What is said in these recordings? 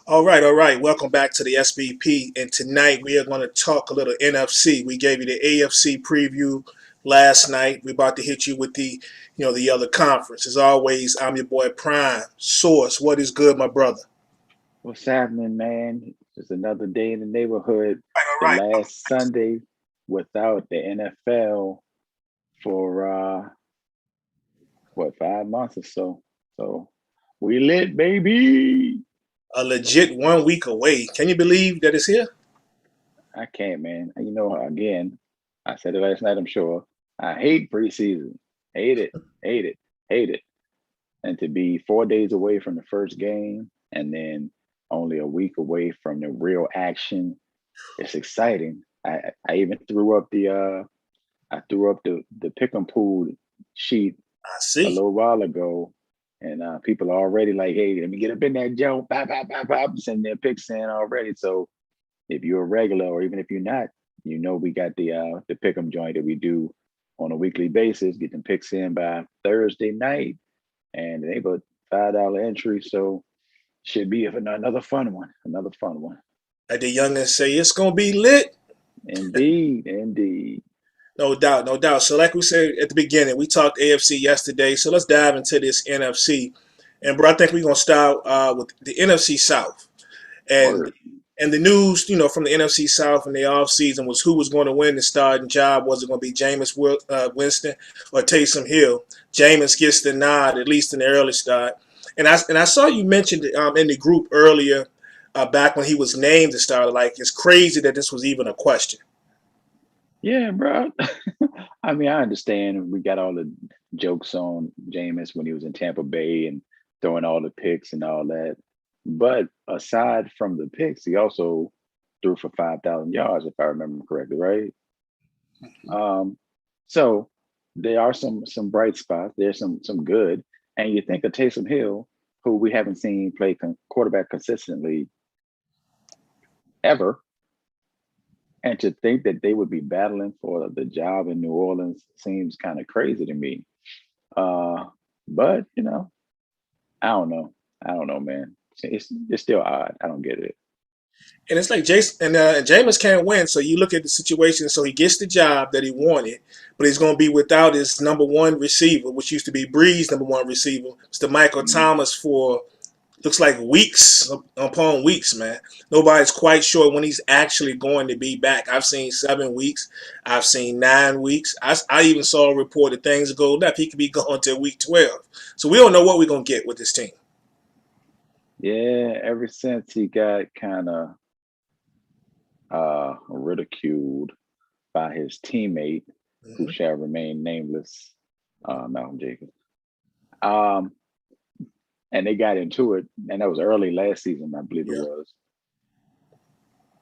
All right. Welcome back to the SBP. And tonight we are going to talk a little NFC. We gave you the AFC preview last night. We're about to hit you with the other conference. As always, I'm your boy Prime Source. What is good, my brother? What's happening, man? Just another day in the neighborhood. All The right. last Sunday without the NFL for 5 months or so. So we lit, baby. A legit 1 week away. Can you believe that it's here? I can't, man. Again, I said it last night, I'm sure. I hate preseason. Hate it, hate it, hate it. And to be 4 days away from the first game and then only a week away from the real action, it's exciting. I even threw up the pick and pool sheet I a see. little while ago, and people are already like, "Hey, let me get up in that joint, bop, bop, bop, bop," sending their picks in already. So if you're a regular, or even if you're not, we got the pick 'em joint that we do on a weekly basis. Get them picks in by Thursday night, and they put $5 entry, so should be another fun one. Another fun one. Like the youngins say, it's going to be lit. Indeed, indeed. No doubt, no doubt. So, like we said at the beginning, we talked AFC yesterday. So let's dive into this NFC. And bro, I think we're gonna start with the NFC South. And Word. and the news, from the NFC South in the offseason was who was going to win the starting job. Was it going to be Jameis Winston or Taysom Hill? Jameis gets the nod, at least in the early start. And I saw you mentioned in the group earlier, back when he was named the starter. Like it's crazy that this was even a question. Yeah, bro. I mean, I understand we got all the jokes on Jameis when he was in Tampa Bay and throwing all the picks and all that. But aside from the picks, he also threw for 5,000 yards, if I remember correctly, right? Um, so there are some bright spots. There's some good. And you think of Taysom Hill, who we haven't seen play quarterback consistently ever. And to think that they would be battling for the job in New Orleans seems kind of crazy to me. Uh, but I don't know. I don't know, man. It's still odd. I don't get it. And it's like Jason and Jameis can't win. So you look at the situation. So he gets the job that he wanted, but he's going to be without his number one receiver, which used to be Bree's number one receiver. It's the Michael Mhm. Thomas for looks like weeks upon weeks, man. Nobody's quite sure when he's actually going to be back. I've seen 7 weeks. I've seen 9 weeks. I even saw a report that things go left. He could be going to week 12. So we don't know what we're going to get with this team. Yeah, ever since he got kind of ridiculed by his teammate, who Mm-hmm. shall remain nameless, Malcolm Jenkins. Um, and they got into it, and that was early last season, I believe it Yeah. was.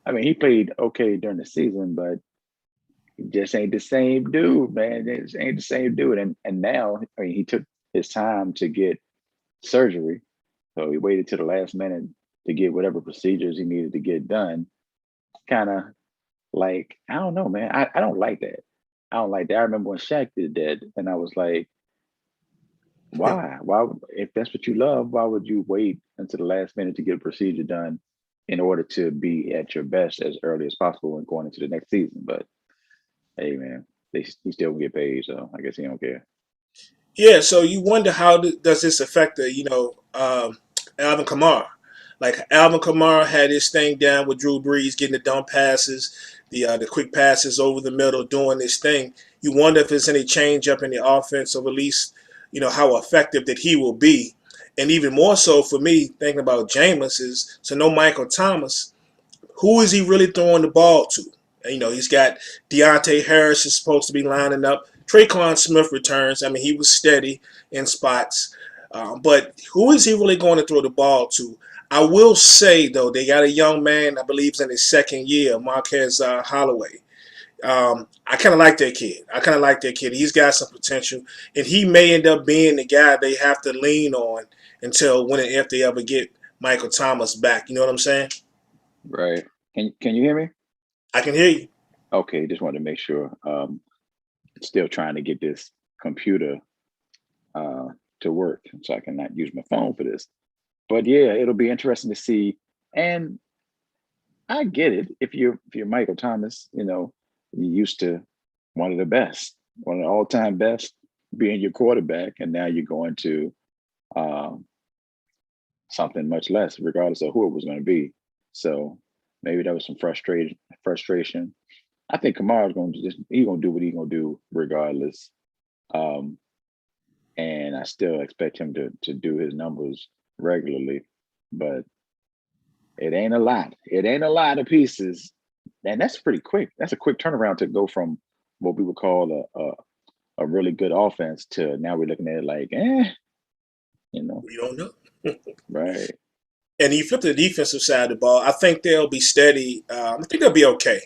I mean, he played okay during the season, but he just ain't the same dude, man. It just ain't the same dude. And now, I mean, he took his time to get surgery, so he waited to the last minute to get whatever procedures he needed to get done. Kind of like, I don't know, man. I don't like that. I don't like that. I remember when Shaq did that, and I was like, why? Why? If that's what you love, why would you wait until the last minute to get a procedure done in order to be at your best as early as possible and going into the next season? But hey, man, he still will get paid, so I guess he don't care. Yeah, so you wonder how does this affect Alvin Kamara? Like Alvin Kamara had his thing down with Drew Brees, getting the dump passes, the quick passes over the middle, doing this thing. You wonder if there's any change up in the offense, or at least how effective that he will be. And even more so for me, thinking about Jameis is to know Michael Thomas. Who is he really throwing the ball to? He's got Deontay Harris is supposed to be lining up. Traquan Smith returns. I mean, he was steady in spots. But who is he really going to throw the ball to? I will say, though, they got a young man, I believe, is in his second year, Marquez Holloway. I kind of like that kid. I kind of like that kid. He's got some potential, and he may end up being the guy they have to lean on until when and if they ever get Michael Thomas back. You know what I'm saying? Right? Can you hear me? I can hear you. Okay, just wanted to make sure. Still trying to get this computer uh, to work, so I cannot use my phone for this. But yeah, it'll be interesting to see. And I get it. If you're Michael Thomas, you used to one of the best, one of the all-time best being your quarterback, and now you're going to um, something much less, regardless of who it was going to be. So maybe that was some frustration. I think Kamara's going to just he's going to do what he's going to do regardless. Um, and I still expect him to do his numbers regularly, but it ain't a lot. It ain't a lot of pieces, and that's pretty quick. That's a quick turnaround to go from what we would call a really good offense to now we're looking at it like, you know, We don't know. right? And you flip to the defensive side of the ball, I think they'll be steady. I think they'll be okay.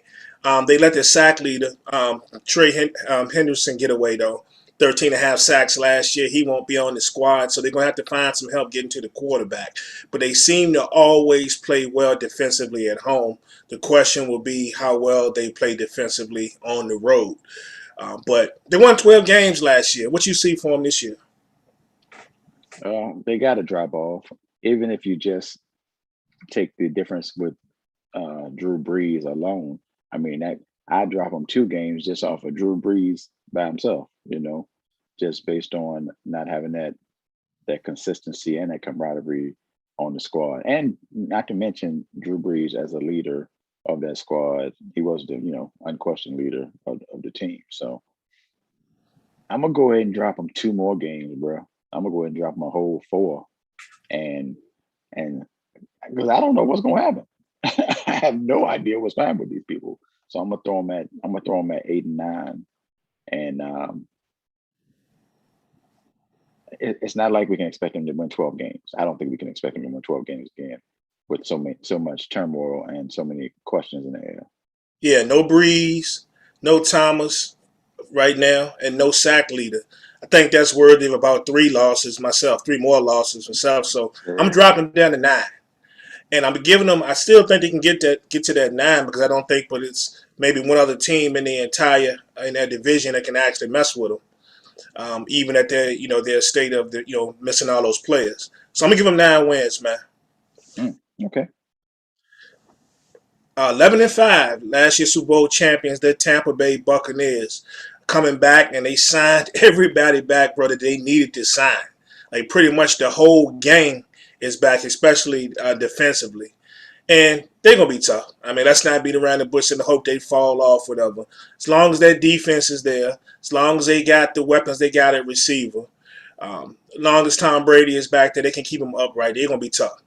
They let their sack leader, Henderson, get away, though. 13 and a half sacks last year. He won't be on the squad, so they're going to have to find some help getting to the quarterback. But they seem to always play well defensively at home. The question will be how well they play defensively on the road. But they won 12 games last year. What you see for them this year? They got to drop off, even if you just take the difference with Drew Brees alone. I mean, that I drop him 2 games just off of Drew Brees by himself. Just based on not having that consistency and that camaraderie on the squad, and not to mention Drew Brees as a leader of that squad. He was the unquestioned leader of the team. So I'm gonna go ahead and drop him 2 more games, bro. I'm gonna go ahead and drop him a whole 4, and and because I don't know what's gonna happen. I have no idea what's happening with these people. So I'm gonna throw them at 8 and 9, and it's not like we can expect them to win 12 games. I don't think we can expect them to win 12 games again with so much turmoil and so many questions in the air. Yeah, no Breeze, no Thomas right now, and no sack leader. I think that's worthy of about 3 losses myself, 3 more losses myself. So I'm Sure. dropping down to 9, and I'm giving them. I still think they can get to that 9 because I don't think, but it's maybe one other team in that division that can actually mess with them, even at their state of missing all those players. So I'm gonna give them 9 wins, man. Okay. 11-5, last year's Super Bowl champions, the Tampa Bay Buccaneers, coming back, and they signed everybody back, brother. They needed to sign. Like pretty much the whole gang is back, especially defensively, and they're gonna be tough. I mean, let's not beat around the bush and hope they fall off, whatever. As long as that defense is there, as long as they got the weapons they got at receiver, as long as Tom Brady is back there, they can keep them upright. They're gonna be tough.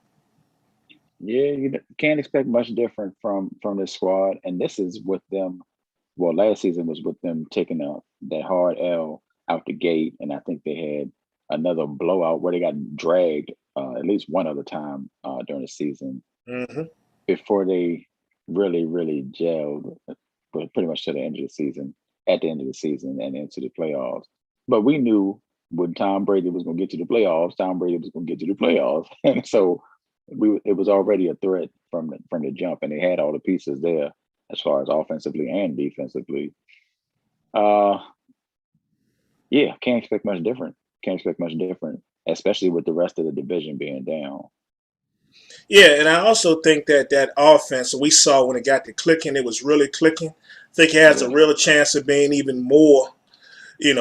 Yeah, you can't expect much different from this squad, and this is with them. Well, last season was with them taking that hard L out the gate, and I think they had another blowout where they got dragged at least one other time during the season Hmm. before they really gelled, but pretty much to the end of the season, at the end of the season and into the playoffs. But we knew when Tom Brady was going to get to the playoffs, Tom Brady was going to get to the playoffs, and so it was already a threat from the jump, and they had all the pieces there as far as offensively and defensively. Uh, yeah, can't expect much different. Can't expect much different, especially with the rest of the division being down. Yeah, and I also think that offense we saw when it got to clicking, it was really clicking. I think it has a Yeah, real chance of being even more,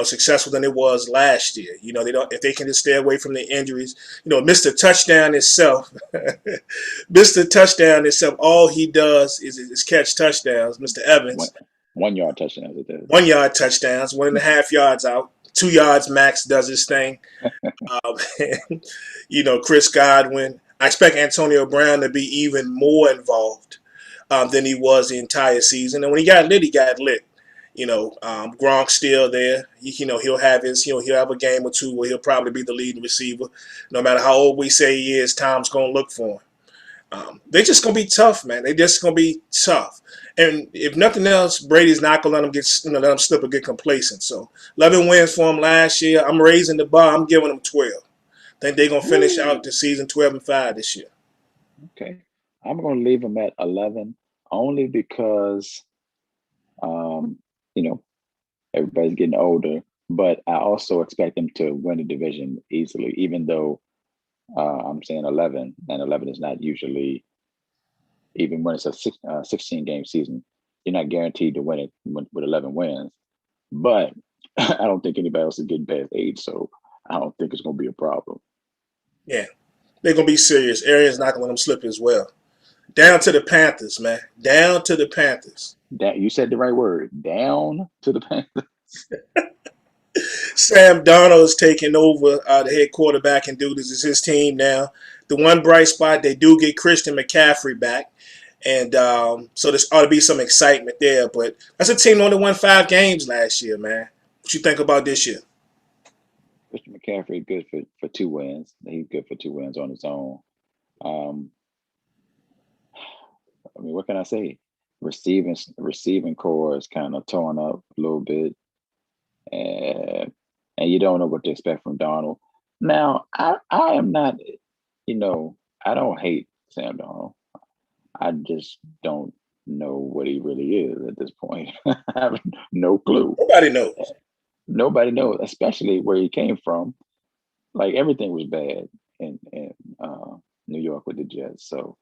successful than it was last year. They don't if they can just stay away from the injuries. Mr. Touchdown itself, Mr. Touchdown itself, all he does is catch touchdowns. Mr. one Evans, 1 yard touchdowns at that. 1 yard touchdowns, 1.5 yards out, 2 yards max does his thing. Um, Chris Godwin. I expect Antonio Brown to be even more involved than he was the entire season. And when he got lit, he got lit. Gronk's still there. He'll have he'll have a game or two where he'll probably be the leading receiver. No matter how old we say he is, Tom's gonna look for him. They're just gonna be tough, man. They're just gonna be tough. And if nothing else, Brady's not gonna let him slip or get complacent. So 11 wins for him last year. I'm raising the bar. I'm giving them 12. I think they're gonna finish out Woo. the season 12-5 this year. Okay, I'm going to leave them at 11 only because um, you know everybody's getting older, but I also expect them to win the division easily, even though I'm saying 11, and 11 is not usually. even when it's a 16 game season, you're not guaranteed to win it with 11 wins. But I don't think anybody else is getting past age, so I don't think it's going to be a problem. Yeah, they're gonna be serious. Arians not gonna let them slip as well. Down to the Panthers, man. Down to the Panthers. That you said the right word. Down to the Panthers. Sam Darnold is taking over the head quarterback and dude. This is his team now. The one bright spot, they do get Christian McCaffrey back. And so there ought to be some excitement there. But that's a team that only won 5 games last year, man. What you think about this year? Christian McCaffrey good for 2 wins. He's good for 2 wins on his own. Um, I mean, what can I say? Receiving core is kind of torn up a little bit, and you don't know what to expect from Donald. Now, I am not, I don't hate Sam Donald. I just don't know what he really is at this point. I have no clue. Nobody knows. Nobody knows, especially where he came from. Like everything was bad in New York with the Jets. So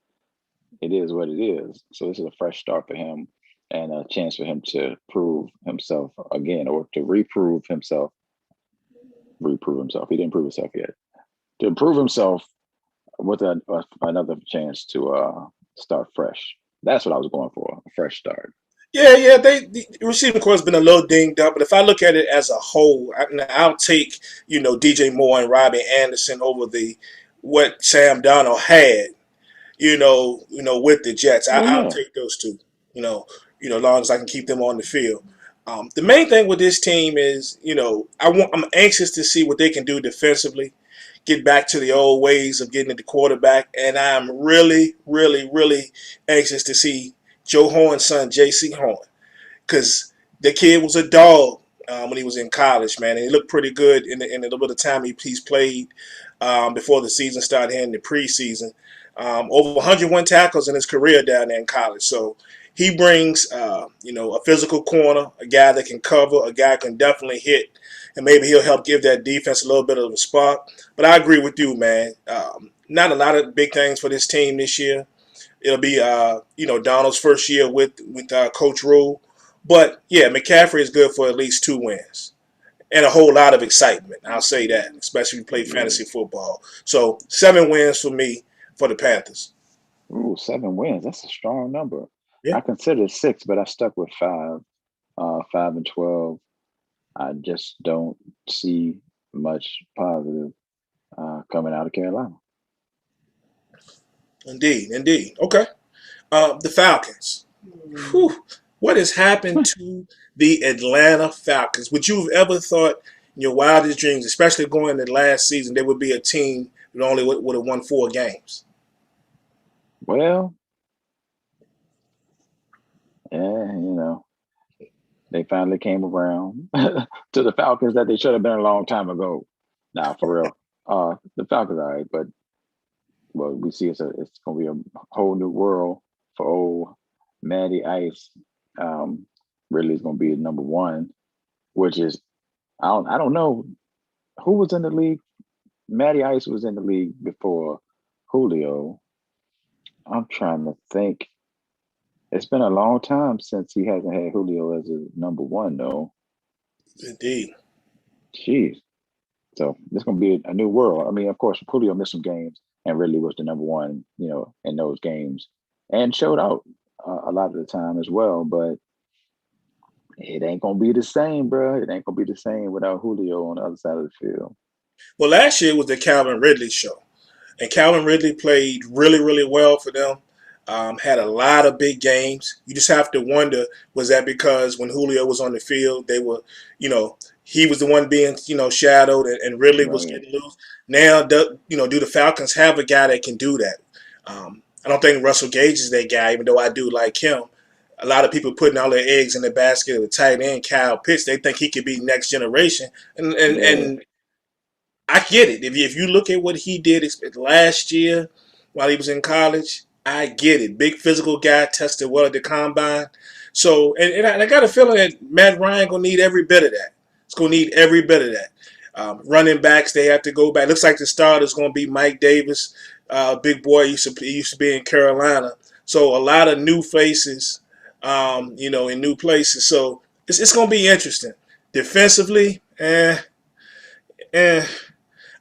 it is what it is. So this is a fresh start for him and a chance for him to prove himself again, or to reprove himself. Reprove himself. He didn't prove himself yet. To prove himself with another chance to start fresh. That's what I was going for, a fresh start. Yeah. The receiving core has been a little dinged up, but if I look at it as a whole, I'll take DJ Moore and Robbie Anderson over the what Sam Darnold had. With the Jets, Well, I'll yeah. take those two. As long as I can keep them on the field. The main thing with this team is, I'm anxious to see what they can do defensively, get back to the old ways of getting at the quarterback, and I'm really, really, really anxious to see Joe Horn's son, J.C. Horn, because the kid was a dog when he was in college, man, and he looked pretty good in the little bit of time he's played before the season started here in the preseason. Over 101 tackles in his career down there in college. So he brings, a physical corner, a guy that can cover, a guy that can definitely hit, and maybe he'll help give that defense a little bit of a spark. But I agree with you, man. Not a lot of big things for this team this year. It'll be, Donald's first year with Coach Rule. But, yeah, McCaffrey is good for at least 2 wins and a whole lot of excitement. I'll say that, especially if you play fantasy football. So 7 wins for me for the Panthers. Ooh, 7 wins. That's a strong number. Yeah. I considered 6, but I stuck with 5. 5-12. I just don't see much positive coming out of Carolina. Indeed. Okay. The Falcons. Whew. What has happened to the Atlanta Falcons? Would you have ever thought in your wildest dreams, especially going into last season, there would be a team that only would have won 4 games? Well, they finally came around to the Falcons that they should have been a long time ago. Nah, for real. The Falcons are right, but we see it's going to be a whole new world for old Matty Ice. Really is going to be number 1, which is I don't know who was in the league. Matty Ice was in the league before Julio. I'm trying to think. It's been a long time since he hasn't had Julio as a number 1, though. Indeed. Jeez. So this is going to be a new world. I mean, of course, Julio missed some games and really was the number 1, in those games and showed out a lot of the time as well. But it ain't going to be the same, bro. It ain't going to be the same without Julio on the other side of the field. Well, last year was the Calvin Ridley show. And Calvin Ridley played really, really well for them. Had a lot of big games. You just have to wonder, was that because when Julio was on the field, they were, he was the one being, shadowed and Ridley was getting loose. Now, do the Falcons have a guy that can do that? I don't think Russell Gage is that guy, even though I do like him. A lot of people putting all their eggs in the basket of the tight end, Kyle Pitts. They think he could be next generation. And I get it. If you look at what he did last year while he was in college, I get it. Big physical guy, tested well at the combine. So, and I got a feeling that Matt Ryan going to need every bit of that. It's going to need every bit of that. Running backs, they have to go back. Looks like the starter is going to be Mike Davis. Big boy, he used to be in Carolina. So a lot of new faces, in new places. So it's going to be interesting. Defensively, eh,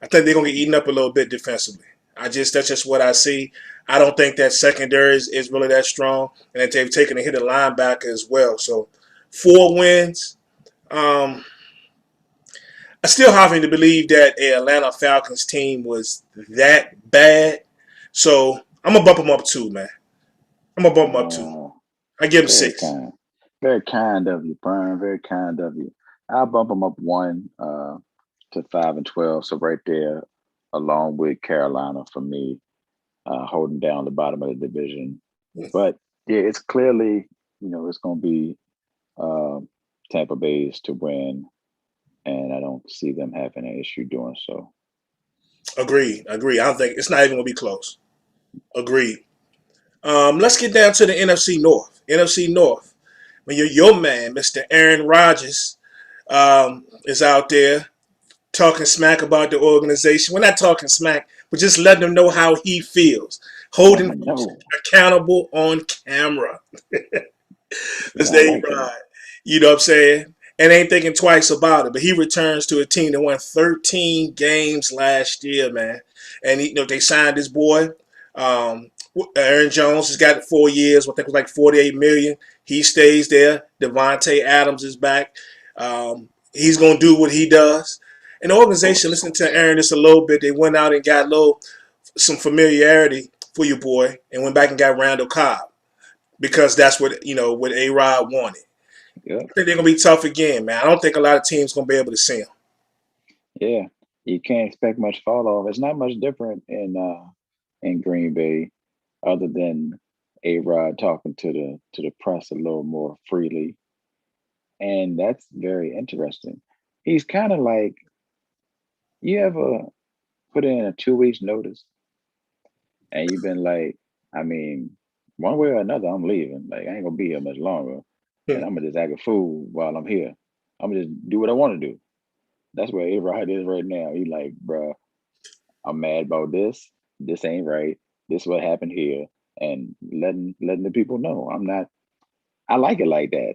I think they're going to get eaten up a little bit defensively. That's just what I see. I don't think that secondary is really that strong, and that they've taken a hit at linebacker as well. So 4 wins. Um, I still having to believe that a Atlanta Falcons team was that bad. So I'm gonna bump them up 2, man. I'm gonna bump them up 2. Uh, I give them very 6. kind. Very kind of you, Brian. Very kind of you. I'll bump them up one to 5-12. So right there, along with Carolina for me, holding down the bottom of the division. But yeah, it's clearly, it's going to be uh, Tampa Bay's to win, and I don't see them having an issue doing so. Agreed. Agreed. I don't think it's not even gonna be close. Agreed. Let's get down to the NFC North. NFC North. When your man, Mr. Aaron Rodgers, is out there talking smack about the organization. We're not talking smack, but just letting them know how he feels, Let holding me folks know. accountable on camera. Yeah, That's I A like that. Rod. You know what I'm saying? And ain't thinking twice about it. But he returns to a team that won 13 games last year, man. And they signed this boy. Um, Aaron Jones has got 4 years. I think it was like 48 million. He stays there. Devontae Adams is back. He's gonna do what he does. And the Of organization, course. listening to Aaron just a little bit, they went out and got some familiarity for your boy, and went back and got Randall Cobb because that's what A Rod wanted. Yep. I think they're gonna be tough again, man. I don't think a lot of teams gonna be able to see them. Yeah. You can't expect much fall off. It's not much different in Green Bay, other than A Rod talking to the press a little more freely. And that's very interesting. He's kind of like, you ever put in a 2 weeks notice and you've been like, I mean, one way or another, I'm leaving. Like, I ain't gonna be here much longer. And I'm gonna just act a fool while I'm here. I'm gonna just do what I want to do. That's where A-Rod is right now. He like, bruh, I'm mad about this. This ain't right. This what happened here. And letting the people know. I like it like that.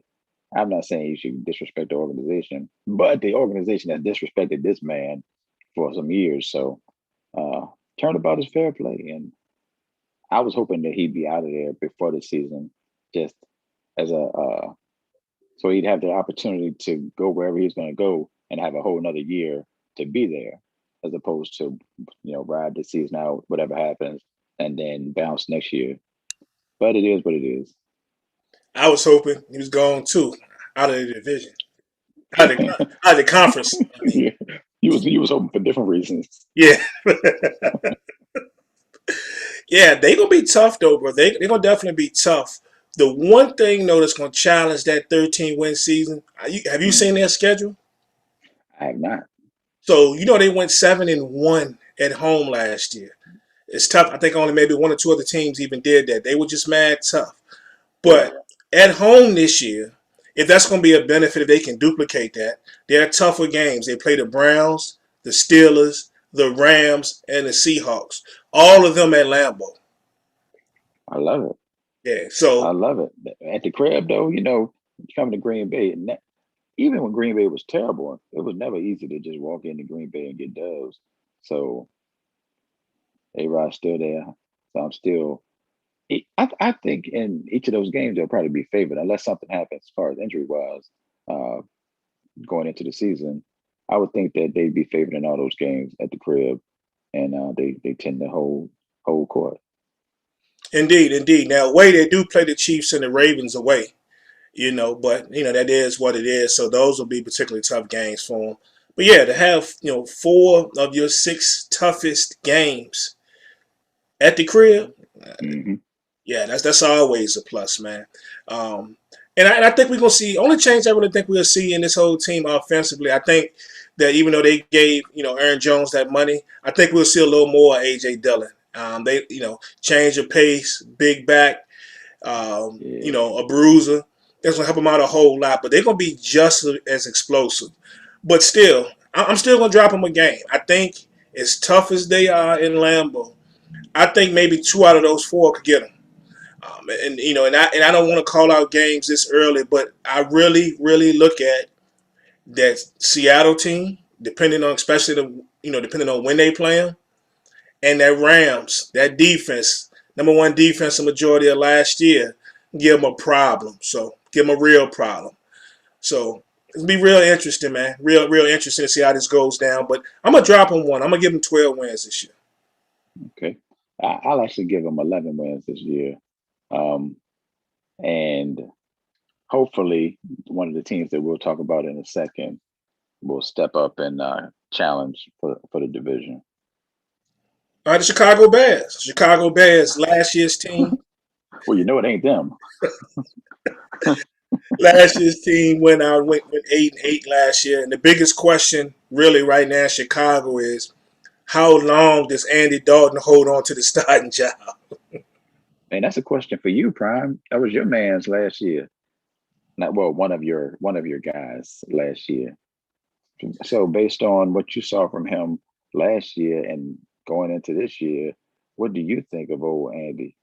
I'm not saying you should disrespect the organization, but the organization has disrespected this man for some years. So uh turnabout is fair play. And I was hoping that he'd be out of there before the season, just as a so he'd have the opportunity to go wherever he's going to go and have a whole another year to be there, as opposed to ride the season out, whatever happens, and then bounce next year. But it is what it is. I was hoping he was gone too, out of the division, out of the conference. I mean, Yeah, he was hoping for different reasons. yeah, yeah. They gonna be tough though, bro. They gonna definitely be tough. The one thing though that's gonna challenge that 13-win season. Have you Mm, seen their schedule? I have not. So they went 7-1 at home last year. It's tough. I think only maybe one or two other teams even did that. They were just mad tough. Yeah, But at home this year, if that's going to be a benefit, if they can duplicate that, they're tougher games. They play the Browns, the Steelers, the Rams, and the Seahawks. All of them at Lambeau. I love it. Yeah. I So love it. At the crib, though, coming to Green Bay, and even when Green Bay was terrible, it was never easy to just walk into Green Bay and get dubs. So A-Rod's still there. So I'm still. I think in each of those games they'll probably be favored unless something happens as far as injury wise uh, going into the season. I would think that they'd be favored in all those games at the crib, and they tend to hold court. indeed, indeed. Now, away they do play the Chiefs and the Ravens away. But that is what it is. So those will be particularly tough games for them. But yeah, to have 4 of your 6 toughest games at the crib, Hmm. yeah, that's always a plus, man. Um, and I think we're gonna see only change I really think we'll see in this whole team offensively. I think that even though they gave Aaron Jones that money, I think we'll see a little more AJ Dillon. They change of pace, big back, Yeah, a bruiser. That's gonna help them out a whole lot. But they're gonna be just as explosive. But still, I'm still gonna drop them a game. I think as tough as they are in Lambeau, I think maybe 2 out of those 4 could get them. And and I don't want to call out games this early, but I really, really look at that Seattle team, depending on especially depending on when they play them, and that Rams, that defense, number one defense the majority of last year, give them a problem. So give them a real problem. So it'll be real interesting, man. Real interesting to see how this goes down. But I'm gonna drop them one. I'm gonna give them 12 wins this year. Okay. I'll actually give them 11 wins this year. Um, and hopefully, one of the teams that we'll talk about in a second will step up and challenge for the division. All right, the Chicago Bears. Chicago Bears, last year's team. Well, you know it ain't them. Last year's team went 8-8 last year, and the biggest question really right now in Chicago is how long does Andy Dalton hold on to the starting job? And that's a question for you, Prime. That was your man's last year. Not well, one of your guys last year. So based on what you saw from him last year and going into this year, what do you think of old Andy?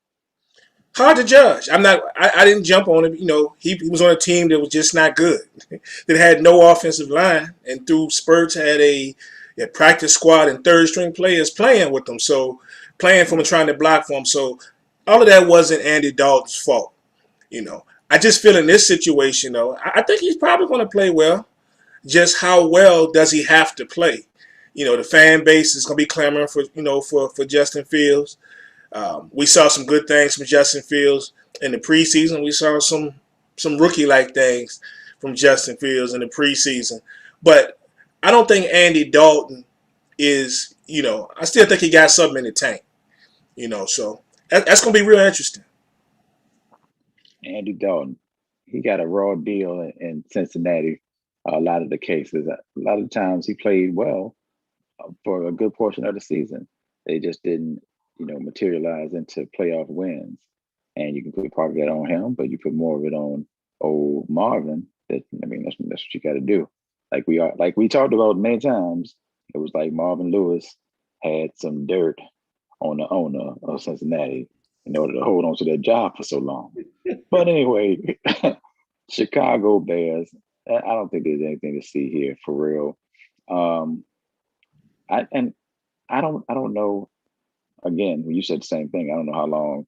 Hard to judge. I'm not. I didn't jump on him. He was on a team that was just not good. That had no offensive line, and through spurts had a practice squad and third string players playing with them. So playing for him and trying to block for him. So all of that wasn't Andy Dalton's fault. I just feel in this situation though, I think he's probably going to play well. Just how well does he have to play? The fan base is going to be clamoring for Justin Fields. We saw some good things from Justin Fields in the preseason. We saw some rookie-like things from Justin Fields in the preseason. But I don't think Andy Dalton is, I still think he got something in the tank. So that's going to be real interesting. Andy Dalton, he got a raw deal in Cincinnati. A lot of the cases, a lot of times he played well for a good portion of the season. They just didn't, materialize into playoff wins. And you can put part of that on him, but you put more of it on old Marvin. That's what you got to do. Like we talked about many times. It was like Marvin Lewis had some dirt on the owner of Cincinnati in order to hold on to that job for so long. But anyway, Chicago Bears. I don't think there's anything to see here for real. Um, I don't know. Again, when you said the same thing, I don't know how long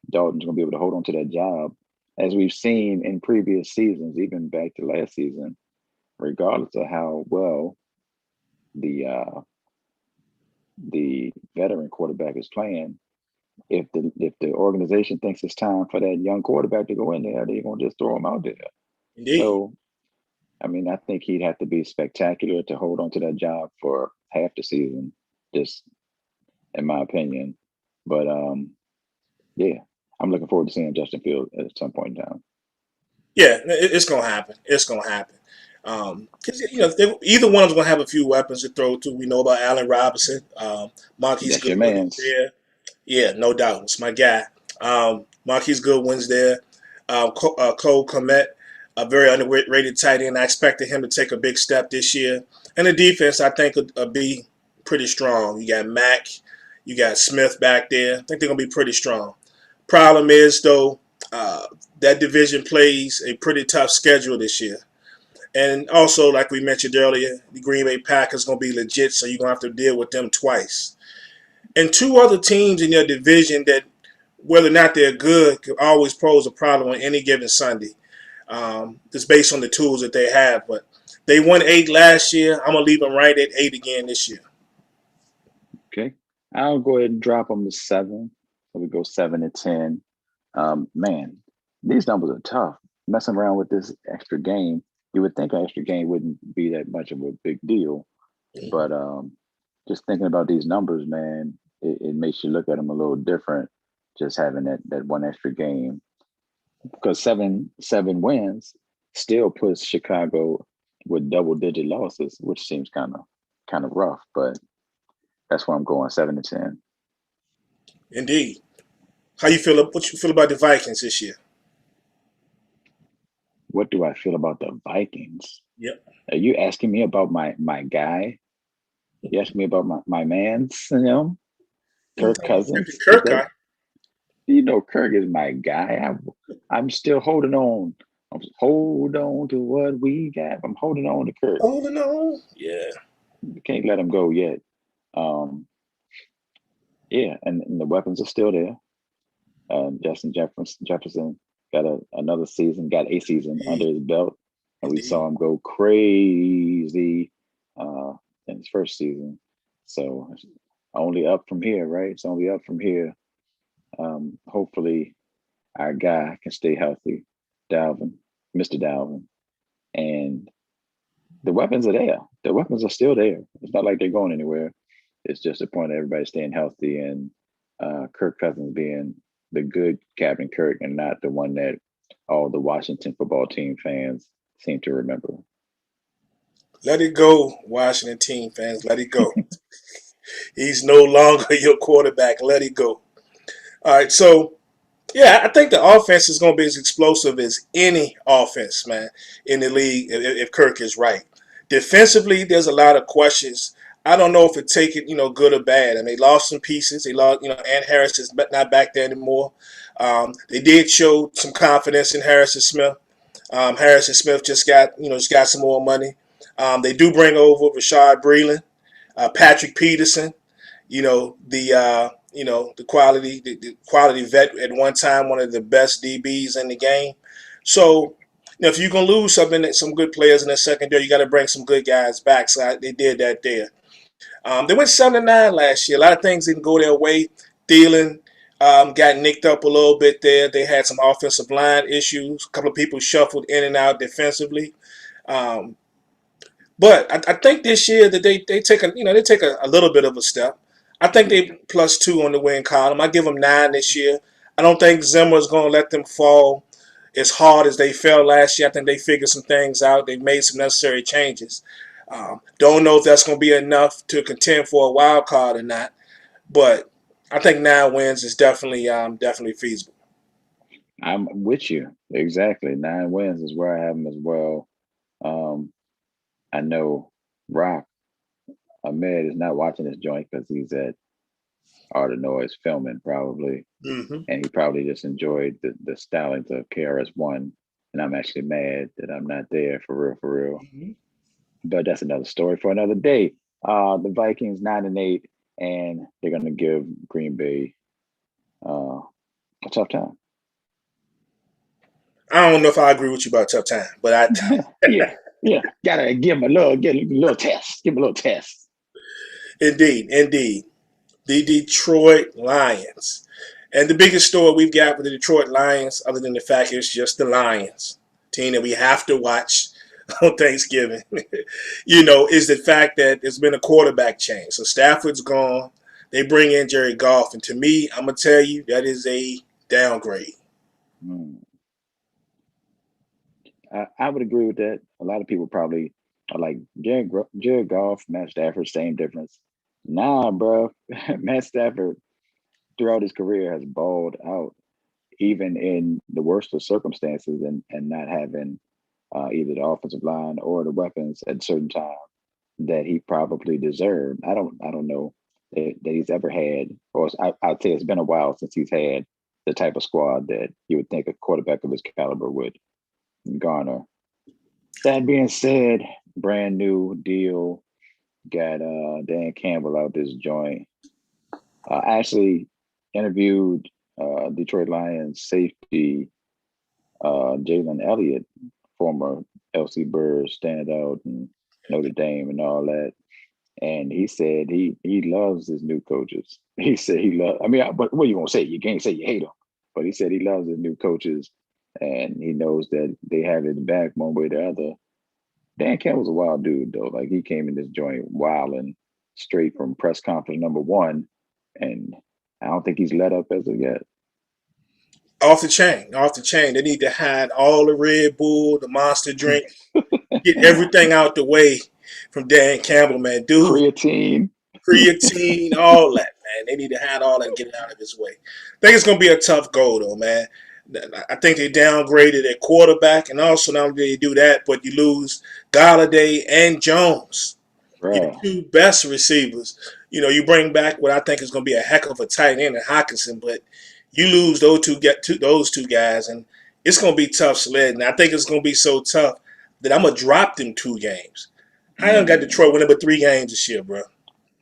Dalton's going to be able to hold on to that job. As we've seen in previous seasons, even back to last season, regardless of how well the veteran quarterback is playing, if the organization thinks it's time for that young quarterback to go in there, they're going to just throw him out there. Indeed. So, I think he'd have to be spectacular to hold on to that job for half the season, just in my opinion. But yeah, I'm looking forward to seeing Justin Fields at some point in time. Yeah, it's going to happen. It's going to happen. Because either one of them's going to have a few weapons to throw to. We know about Allen Robinson. Marquise That's your Goodwin is man's. there. Yeah, no doubt. It's my guy. Marquise Goodwin's there. Cole Komet, a very underrated tight end. I expected him to take a big step this year. And the defense, I think, will be pretty strong. You got Mack. You got Smith back there. I think they're going to be pretty strong. Problem is, though, that division plays a pretty tough schedule this year. And also, like we mentioned earlier, the Green Bay Packers going to be legit, so you're going to have to deal with them twice. And two other teams in your division that, whether or not they're good, could always pose a problem on any given Sunday. Just based on the tools that they have. But they won 8 last year. I'm going to leave them right at 8 again this year. Okay. I'll go ahead and drop them to 7. So we go 7-10. Man, these numbers are tough. Messing around with this extra game, you would think an extra game wouldn't be that much of a big deal. But just thinking about these numbers, man, it makes you look at them a little different. Just having that one extra game, because seven wins still puts Chicago with double-digit losses, which seems kind of rough. But that's where I'm going, 7-10. Indeed. How you feel? What you feel about the Vikings this year? What do I feel about the Vikings? Yep. Are you asking me about my guy? You asking me about my man's, Kirk Cousins? Kirk guy. Kirk is my guy. I'm still holding on. Hold on to what we got. I'm holding on to Kirk. Holding on. Yeah. Can't let him go yet. Um, yeah, and the weapons are still there. Justin Jefferson got another season, got a season under his belt, and we Indeed. saw him go crazy uh, in his first season. So it's only up from here, right? It's only up from here. Hopefully, our guy can stay healthy, Dalvin, Mr. Dalvin, and the weapons are there. The weapons are still there. It's not like they're going anywhere. It's just a point of everybody staying healthy and Kirk Cousins being the good Captain Kirk and not the one that all the Washington football team fans seem to remember. Let it go, Washington team fans. Let it go. He's no longer your quarterback. Let it go. All right. So, yeah, I think the offense is going to be as explosive as any offense, man, in the league if Kirk is right. Defensively, there's a lot of questions. I don't know if it take it, good or bad. I mean, they lost some pieces. They lost, Ant Harris is not back there anymore. They did show some confidence in Harrison Smith. Harrison Smith just got some more money. They do bring over Rashad Breeland, Patrick Peterson. The quality vet at one time, one of the best DBs in the game. So if you can lose some good players in the secondary, you got to bring some good guys back. So they did that there. They went 7-9 last year. A lot of things didn't go their way. Thielen got nicked up a little bit there. They had some offensive line issues. A couple of people shuffled in and out defensively. Um, but I think this year that they take a little bit of a step. I think they +2 on the win column. I give them 9 this year. I don't think Zimmer is going to let them fall as hard as they fell last year. I think they figured some things out. They've made some necessary changes. Don't know if that's going to be enough to contend for a wild card or not, but I think 9 wins is definitely feasible. I'm with you. Exactly. 9 wins is where I have them as well. Um, I know Rock Ahmed is not watching this joint because he's at Art of Noise filming probably. Hmm. And he probably just enjoyed the stylings of KRS-One. And I'm actually mad that I'm not there for real, for real. Hmm. But that's another story for another day. The Vikings 9-8, and they're gonna give Green Bay uh, a tough time. I don't know if I agree with you about tough time, but Yeah, yeah. Gotta give him get a little test. Give him a little test. indeed, the Detroit Lions. And the biggest story we've got with the Detroit Lions, other than the fact it's just the Lions team that we have to watch on Thanksgiving, is the fact that there's been a quarterback change. So Stafford's gone. They bring in Jerry Goff. And to me, I'm going to tell you, that is a downgrade. Mm. I would agree with that. A lot of people probably are like Jared Goff, Matt Stafford, same difference. Nah, bro. Matt Stafford throughout his career has balled out, even in the worst of circumstances, and not having either the offensive line or the weapons at certain times that he probably deserved. I don't know that he's ever had, or I'd say it's been a while since he's had the type of squad that you would think a quarterback of his caliber would garner. That being said, brand new deal. Got Dan Campbell out this joint. I actually interviewed Detroit Lions safety Jalen Elliott, former LC Bird standout and Notre Dame and all that. And he said he loves his new coaches. He said he loves. I mean, but what you gonna say? You can't say you hate them. But he said he loves his new coaches, and he knows that they have it back one way or the other. Dan Campbell's a wild dude, though. Like he came in this joint wild and straight from press conference number one, and I don't think he's let up as of yet. Off the chain, off the chain. They need to hide all the Red Bull, the Monster drink, get everything out the way from Dan Campbell, man. Dude, Creatine. creatine, all that, man. They need to have all that and get it out of his way. I think it's going to be a tough goal, though, man. I think they downgraded at quarterback, and also not only do they do that, but you lose Galladay and Jones, your Bruh. two best receivers. You bring back what I think is going to be a heck of a tight end in Hawkinson, but You lose those two guys, and it's gonna be tough sledding. I think it's gonna be so tough that I'm gonna drop them 2 games. I ain't got Mm. Detroit winning but 3 games this year, bro.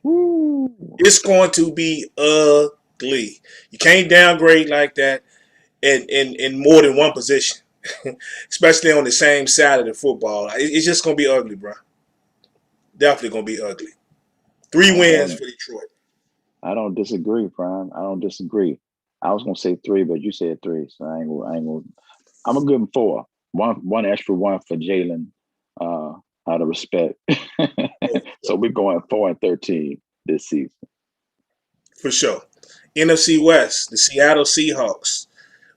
Woo. It's going to be ugly. You can't downgrade like that in more than one position, especially on the same side of the football. It's just gonna be ugly, bro. Definitely gonna be ugly. Three I wins don't for Detroit. I don't disagree, Prime. I don't disagree. I was gonna say three, but you said three, so I ain't gonna. I'm gonna give him four. One extra one for Jalen, out of respect. So we're going 4-13 this season. For sure. NFC West, the Seattle Seahawks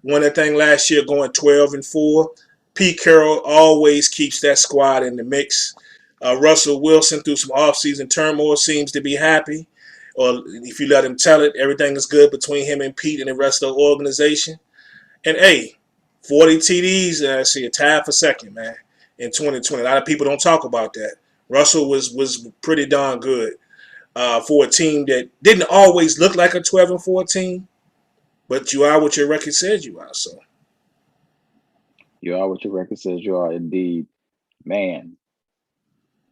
won that thing last year, going 12-4. Pete Carroll always keeps that squad in the mix. Russell Wilson, through some offseason turmoil, seems to be happy. Or if you let him tell it, everything is good between him and Pete and the rest of the organization. And hey, 40 TDs, see, a tie for second, man, in 2020. A lot of people don't talk about that. Russell was pretty darn good for a team that didn't always look like a 12-14, but you are what your record says you are. So You are what your record says you are. Indeed, man.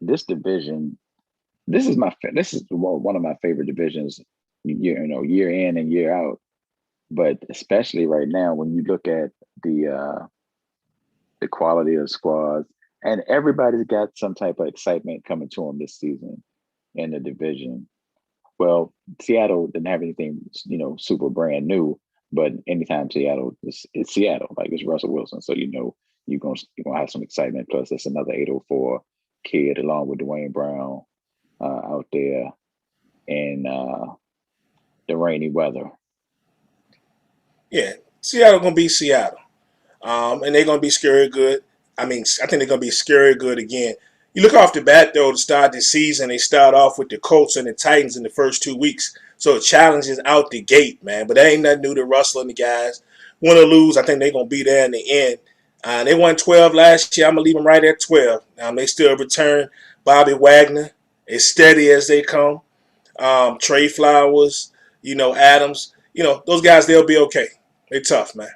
This division. This is one of my favorite divisions. Year in and year out. But especially right now, when you look at the quality of squads, and everybody's got some type of excitement coming to them this season in the division. Well, Seattle didn't have anything, super brand new, but anytime Seattle it's Seattle, like it's Russell Wilson, so you're gonna have some excitement. Plus, it's another 804 kid along with Dwayne Brown out there in the rainy weather. yeah, Seattle gonna be Seattle, and they're gonna be scary good. I mean, I think they're gonna be scary good again. You look off the bat though to start the season. They start off with the Colts and the Titans in the first 2 weeks, so the challenge is out the gate, man. But that ain't nothing new to Russell and the guys. Win or lose, I think they're gonna be there in the end. They won 12 last year. I'm gonna leave them right at 12. They still return Bobby Wagner, as steady as they come. Trey Flowers, Adams. Those guys, they'll be okay. They tough, man.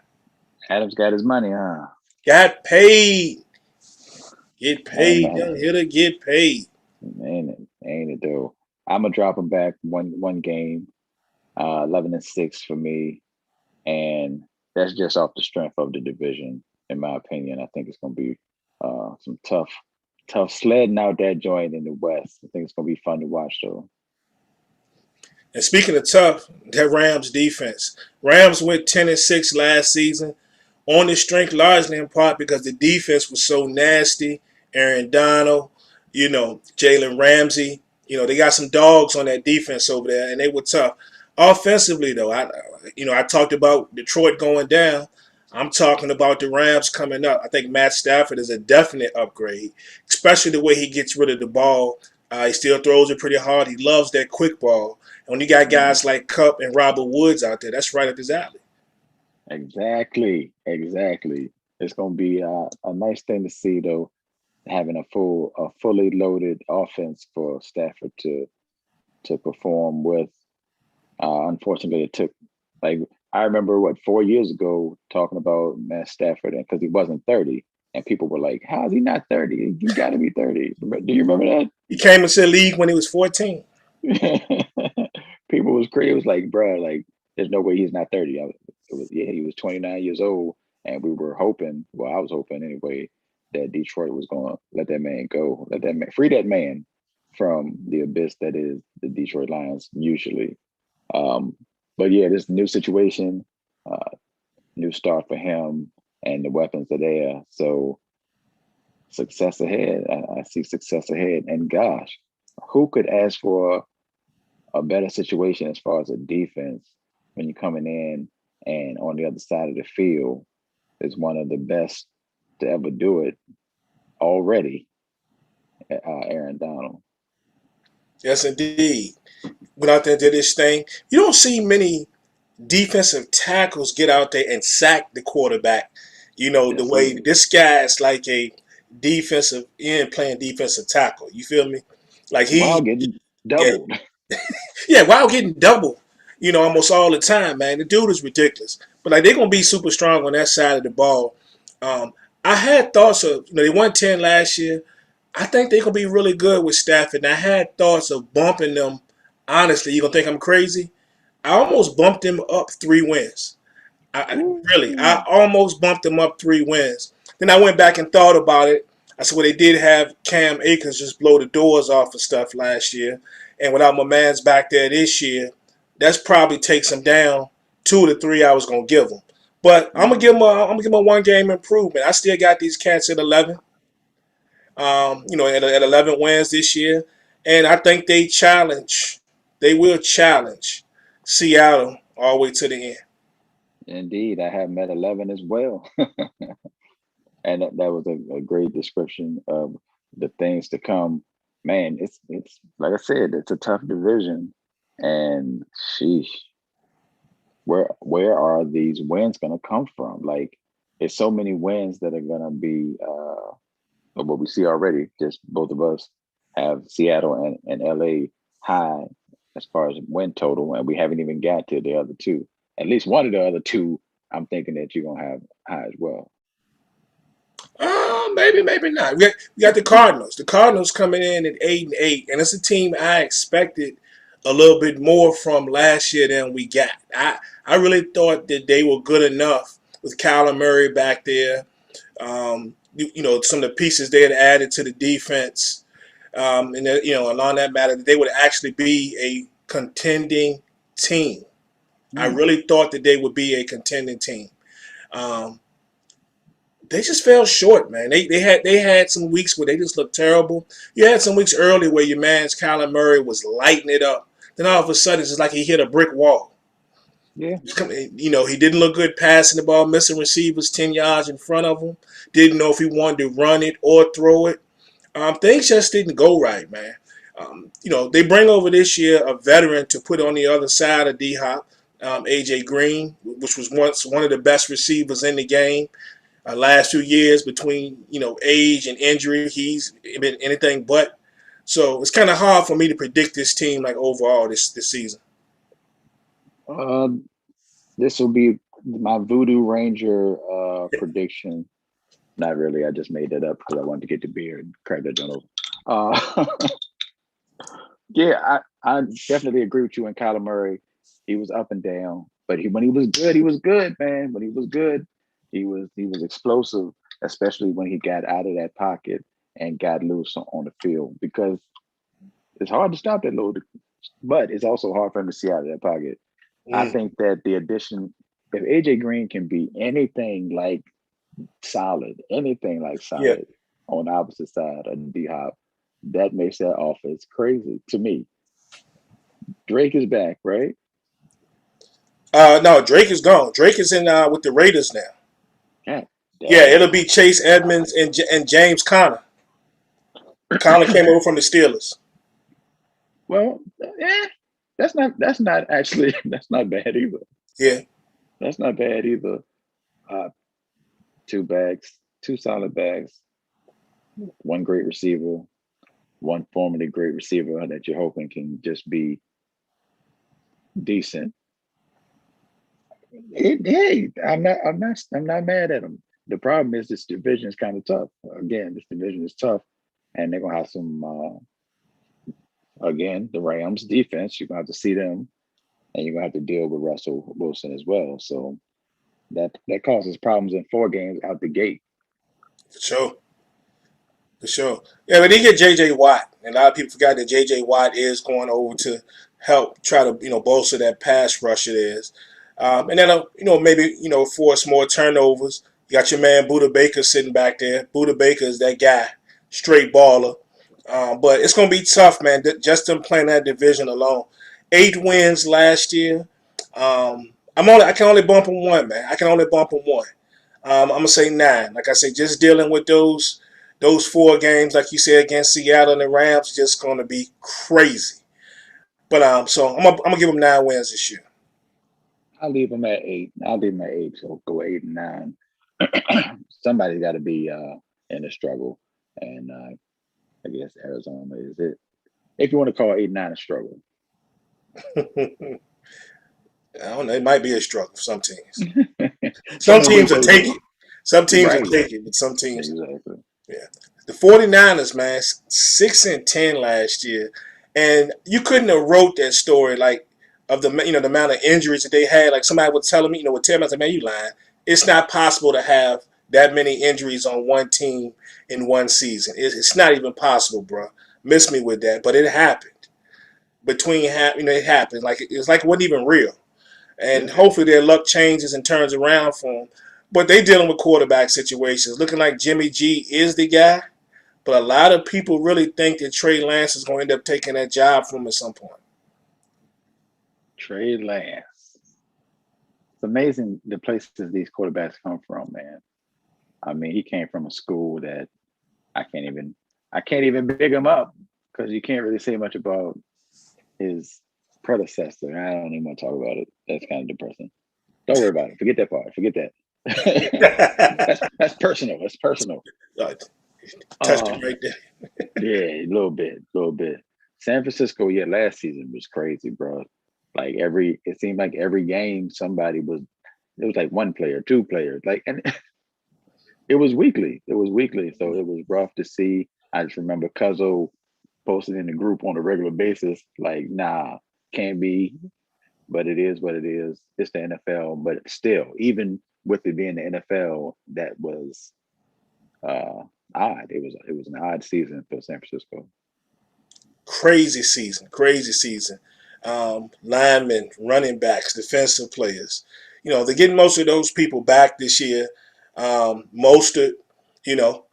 Adams got his money, huh? Got paid. Get And paid. Young hitter, get paid. ain't it though? I'm gonna drop him back one game, 11-6 for me, and that's just off the strength of the division. In my opinion, I think it's gonna be some tough sledding out that joint in the West. I think it's gonna be fun to watch though. And speaking of tough, that Rams defense. Rams went 10-6 last season on the strength largely in part because the defense was so nasty. Aaron Donald, Jalen Ramsey. They got some dogs on that defense over there, and they were tough. Offensively, though, I talked about Detroit going down. I'm talking about the Rams coming up. I think Matt Stafford is a definite upgrade, especially the way he gets rid of the ball. He still throws it pretty hard. He loves that quick ball. And when you got Mhm. guys like Cup and Robert Woods out there, that's right up his alley. Exactly. It's gonna be a nice thing to see though, having a fully loaded offense for Stafford to perform with. Unfortunately, it took like I remember 4 years ago talking about Matt Stafford, and because he wasn't 30, and people were like, "How is he not 30? He got to be 30." Do you remember He came into the league when he was 14. that? People was crazy. It was like, bro, like there's no way he's not 30. He was 29 years old, and we were hoping. Well, I was hoping anyway that Detroit was going to let that man go, let that man free that man from the abyss that is the Detroit Lions usually. Um, but yeah, this new situation, uh, new start for him, and the weapons are there. So success ahead. I see success ahead. And gosh, who could ask for a better situation as far as a defense when you're coming in and on the other side of the field is one of the best to ever do it already, Aaron Donald. Yes, indeed. Went out there and did this thing. You don't see many defensive tackles get out there and sack the quarterback. The Yes, way sir. this guy is like a defensive end playing defensive tackle. You feel me? Like While he, getting yeah, doubled. yeah. While getting double, almost all the time, man. The dude is ridiculous. But like they're gonna be super strong on that side of the ball. Um, I had thoughts of they won 10 last year. I think they're gonna be really good with Stafford. And I had thoughts of bumping them. Honestly, you're gonna think I'm crazy. I almost bumped them up 3 wins. I Ooh. almost bumped them up 3 wins. Then I went back and thought about it. I said, well, they did have Cam Akers just blow the doors off of stuff last year, and without my man's back there this year, that's probably takes them down 2 to 3. I was gonna give them, but Mhm. I'm gonna give them a 1 game improvement. I still got these cats at 11. At 11 wins this year, and I think they challenge. They will challenge Seattle all the way to the end. Indeed, I have met 11 as well. And that was a great description of the things to come. Man, it's like I said, it's a tough division. And sheesh, where are these wins gonna come from? Like, it's so many wins that are gonna be what we see already. Just both of us have Seattle and LA high as far as win total, and we haven't even got to the other two. At least one of the other two, I'm thinking that you're gonna have high as well. Maybe, maybe not. We got the Cardinals. The Cardinals coming in at 8-8, and it's a team I expected a little bit more from last year than we got. I really thought that they were good enough with Kyler Murray back there. Some of the pieces they had added to the defense, and on that matter, that they would actually be a contending team. I Hmm. really thought that they would be a contending team. Um, they just fell short, man. They had some weeks where they just looked terrible. You had some weeks early where your man's Kyler Murray was lighting it up. Then all of a sudden, it's just like he hit a brick wall. Yeah. He didn't look good passing the ball, missing receivers 10 yards in front of him. Didn't know if he wanted to run it or throw it. Things just didn't go right, man. They bring over this year a veteran to put on the other side of D Hop, AJ Green, which was once one of the best receivers in the game. Last few years, between age and injury, he's been anything but. So it's kind of hard for me to predict this team like overall this season. Uh, this will be my Voodoo Ranger prediction. Not really. I just made that up because I wanted to get the beer and crack that joint open. Uh, yeah, I definitely agree with you. And Kyler Murray, he was up and down, but when he was good, man. When he was good, he was explosive, especially when he got out of that pocket and got loose on the field because it's hard to stop that little, but it's also hard for him to see out of that pocket. I Mm, think that the addition, if AJ Green can be anything like yeah. solid on the opposite side of D Hop, that makes that offense crazy to me. Drake is back, right? No, Drake is gone. Drake is in with the Raiders now. God Yeah, it'll dang. be Chase Edmonds and James Conner. Conner came over from the Steelers. Well, yeah, that's not actually that's not bad either. Yeah, That's not bad either. Uh, two bags, two solid bags, one great receiver, one formerly great receiver that you're hoping can just be decent. Hey, I'm not mad at them. The problem is this division is kind of tough. Again, this division is tough, and they're gonna have some. Again, the Rams defense. You're gonna have to see them, and you're gonna have to deal with Russell Wilson as well. So that causes problems in 4 games out the gate. for sure. For sure. Yeah, but they get J.J. Watt, and a lot of people forgot that J.J. Watt is going over to help try to bolster that pass rush. It is, and then maybe force more turnovers. You got your man Buda Baker sitting back there. Buda Baker is that guy, straight baller. But it's going to be tough, man. Just them playing that division alone. 8 wins last year. I can only bump them one, man. I can only bump them one. I'm gonna say 9. Like I said, just dealing with those 4 games, like you said, against Seattle and the Rams, just gonna be crazy. But so I'm gonna give them 9 wins this year. I'll leave them at 8. I'll leave them at 8. So go 8 and 9. Somebody's got to be in a struggle, and I guess Arizona is it. If you want to call 8 and 9 a struggle. I don't know. It might be a struggle for some teams. Some Some teams will weeks, take it. Some teams will right? take it, but some teams, Exactly. yeah. The 49ers, man, 6-10 last year, and you couldn't have wrote that story like of the amount of injuries that they had. Like somebody would tell me, would tell me, I said, man, you lying. It's not possible to have that many injuries on one team in one season. It's not even possible, bro. Miss me with that, but it happened. It happened. Like it's like it wasn't even real. And Yeah. hopefully their luck changes and turns around for them. But they dealing with quarterback situations. Looking like Jimmy G is the guy, but a lot of people really think that Trey Lance is going to end up taking that job from him at some point. Trey Lance. It's amazing the places these quarterbacks come from, man. I mean, he came from a school that I can't even big him up because you can't really say much about his predecessor. I don't even want to talk about it. That's kind of depressing. Don't worry about it. Forget that part. Forget that. that's personal. That's personal. Touched Uh it right there. yeah, a little bit, a little bit. San Francisco, yeah, last season was crazy, bro. Like it seemed like every game somebody was. It was like one player, two players, like, and it was weekly. It was weekly, so it was rough to see. I just remember Cuzzo posted in the group on a regular basis, like, nah, can't be, but it is what it is. It's the NFL, but still, even with it being the NFL, that was uh odd. It was an odd season for San Francisco. Crazy season. Crazy season. Linemen, running backs, defensive players. They're getting most of those people back this year. Mostert, you know,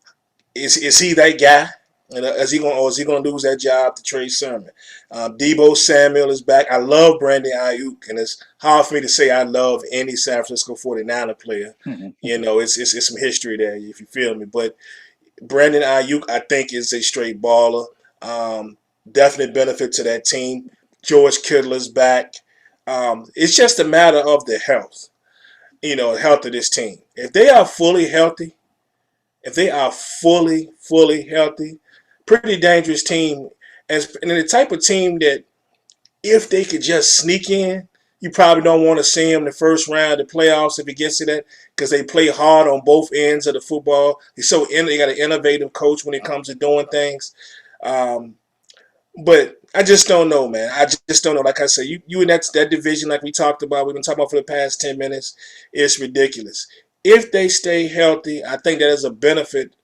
is he that guy? And is he gonna lose that job to Trey Sermon? Debo Samuel is back. I love Brandon Ayuk, and it's hard for me to say I love any San Francisco 49er player. It's some history there, if you feel me. But Brandon Ayuk, I think, is a straight baller. Definite benefit to that team. George Kittler's back. It's just a matter of the health of this team. If they are fully healthy, fully healthy, pretty dangerous team. And the type of team that if they could just sneak in, you probably don't want to see them in the first round of the playoffs if it gets to that because they play hard on both ends of the football. They got an innovative coach when it comes to doing things. Um, but I just don't know, man. I just don't know. Like I said, you in that division, like we talked about, we've been talking about for the past 10 minutes. It's ridiculous. If they stay healthy, I think that is a benefit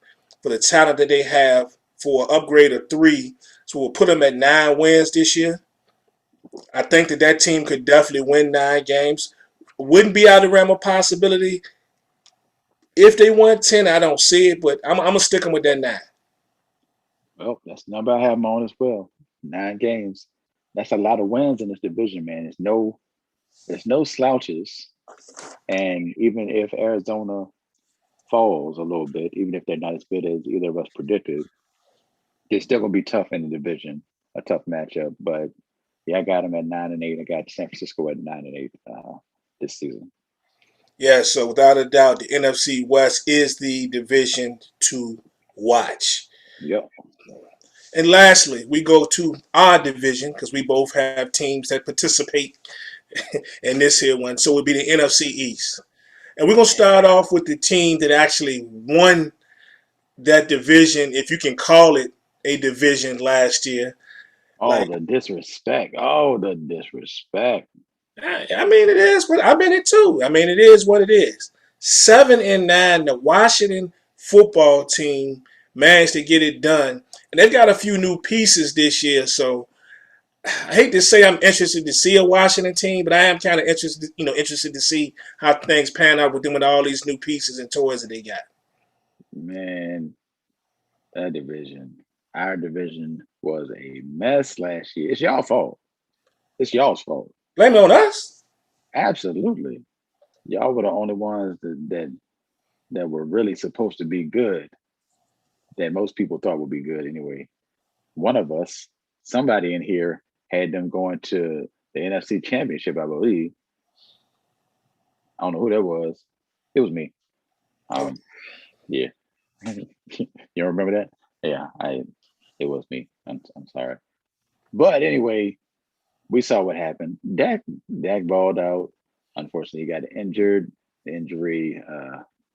for the talent that they have for an upgrade of 3. So we'll put them at 9 wins this year. I think that team could definitely win 9 games. Wouldn't be out of the realm of possibility. If they won 10, I don't see it, but I'm going to stick them with that 9. Well, that's the number I have them on as well. 9 games. That's a lot of wins in this division, man. There's no slouches. And even if Arizona falls a little bit, even if they're not as good as either of us predicted, they're still gonna be tough in the division, a tough matchup. But yeah, I got them at 9-8. I got San Francisco at 9-8 this season. Yeah, so without a doubt, the NFC West is the division to watch. Yep. And lastly, we go to our division because we both have teams that participate in this here one. So it would be the NFC East. And we're going to start off with the team that actually won that division, if you can call it a division last year. Oh, Like, the disrespect. Oh, the disrespect. I mean, it is what I've been it too. I mean, it is what it is. 7-9, the Washington football team managed to get it done, and they've got a few new pieces this year. So I hate to say I'm interested to see a Washington team, but I am kind of interested to see how things pan out with them with all these new pieces and toys that they got. Man, that division. Our division was a mess last year. It's y'all fault. It's y'all's fault. Blame it on us. Absolutely. Y'all were the only ones that were really supposed to be good, that most people thought would be good anyway. One of us, somebody in here, had them going to the NFC Championship, I believe. I don't know who that was. It was me. Yeah. You don't remember that? Yeah, it was me. I'm sorry. But anyway, we saw what happened. Dak balled out. Unfortunately, he got injured. The injury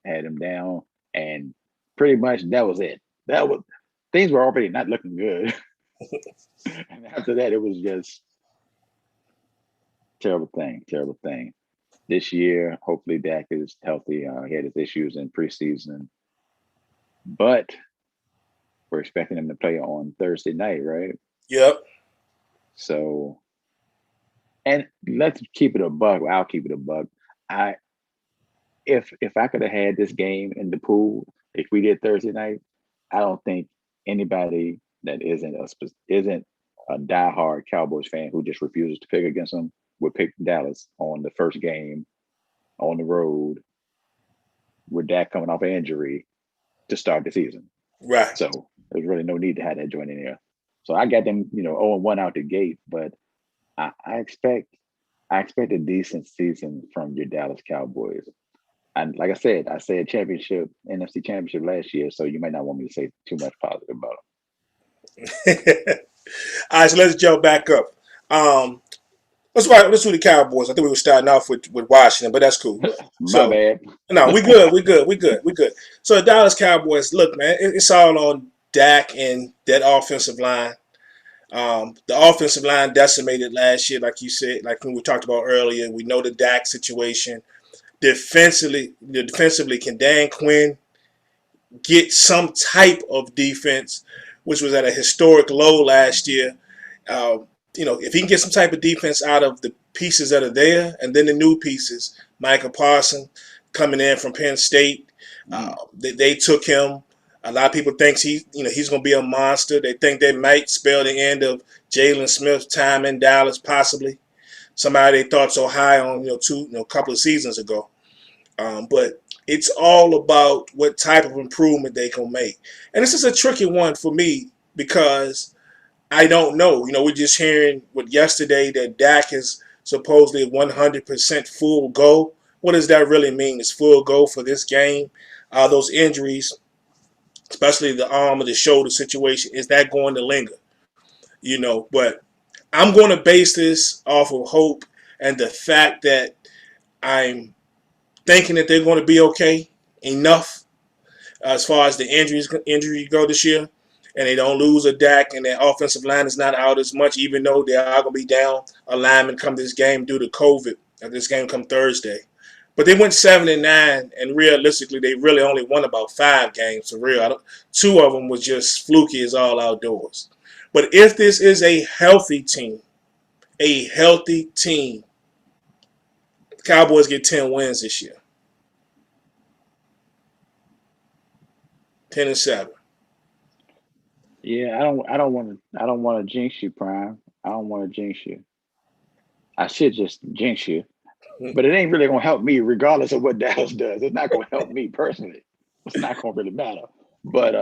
had him down, and pretty much that was it. That was things were already not looking good, and after that, it was just terrible thing. Terrible thing. This year, hopefully, Dak is healthy. He had his issues in preseason, but we're expecting him to play on Thursday night, right? Yep. So, and let's keep it a buck. I'll keep it a buck. I if I could have had this game in the pool, if we did Thursday night, I don't think anybody that isn't a diehard Cowboys fan who just refuses to pick against them would pick Dallas on the first game on the road with Dak coming off an injury to start the season. Right. So there's really no need to have that joint in there. So I got them, 0-1 out the gate, but I expect a decent season from your Dallas Cowboys. And like I said championship, NFC championship last year, so you might not want me to say too much positive about All right, so let's jump back up. Um, let's do the Cowboys. I think we were starting off with Washington, but that's cool. them. My So bad. no, we good. We good. We good. We good. So the Dallas Cowboys, look, man, it's all on Dak and that offensive line. The offensive line decimated last year, like you said, like we talked about earlier. We know the Dak situation. Defensively, can Dan Quinn get some type of defense, which was at a historic low last year? Uh, if he can get some type of defense out of the pieces that are there, and then the new pieces, Michael Parsons coming in from Penn State, they took him. A lot of people think he's going to be a monster. They think they might spell the end of Jalen Smith's time in Dallas, possibly. Somebody they thought so high on, a couple of seasons ago. But it's all about what type of improvement they can make. And this is a tricky one for me because I don't know. We're just hearing yesterday that Dak is supposedly 100% full go. What does that really mean? Is full go for this game? Those injuries, especially the arm or the shoulder situation, is that going to linger? But I'm going to base this off of hope and the fact that I'm thinking that they're going to be okay enough as far as the injury go this year, and they don't lose a Dak, and their offensive line is not out as much, even though they are going to be down a lineman come this game due to COVID. This game come Thursday. But they went 7-9, and realistically, they really only won about 5 games for real. 2 of them was just fluky as all outdoors. But if this is a healthy team, the Cowboys get 10 wins this year. 10-7. Yeah, I don't want to jinx you, Prime. I don't want to jinx you. I should just jinx you, but it ain't really gonna help me, regardless of what Dallas does. It's not gonna help me personally. It's not gonna really matter. But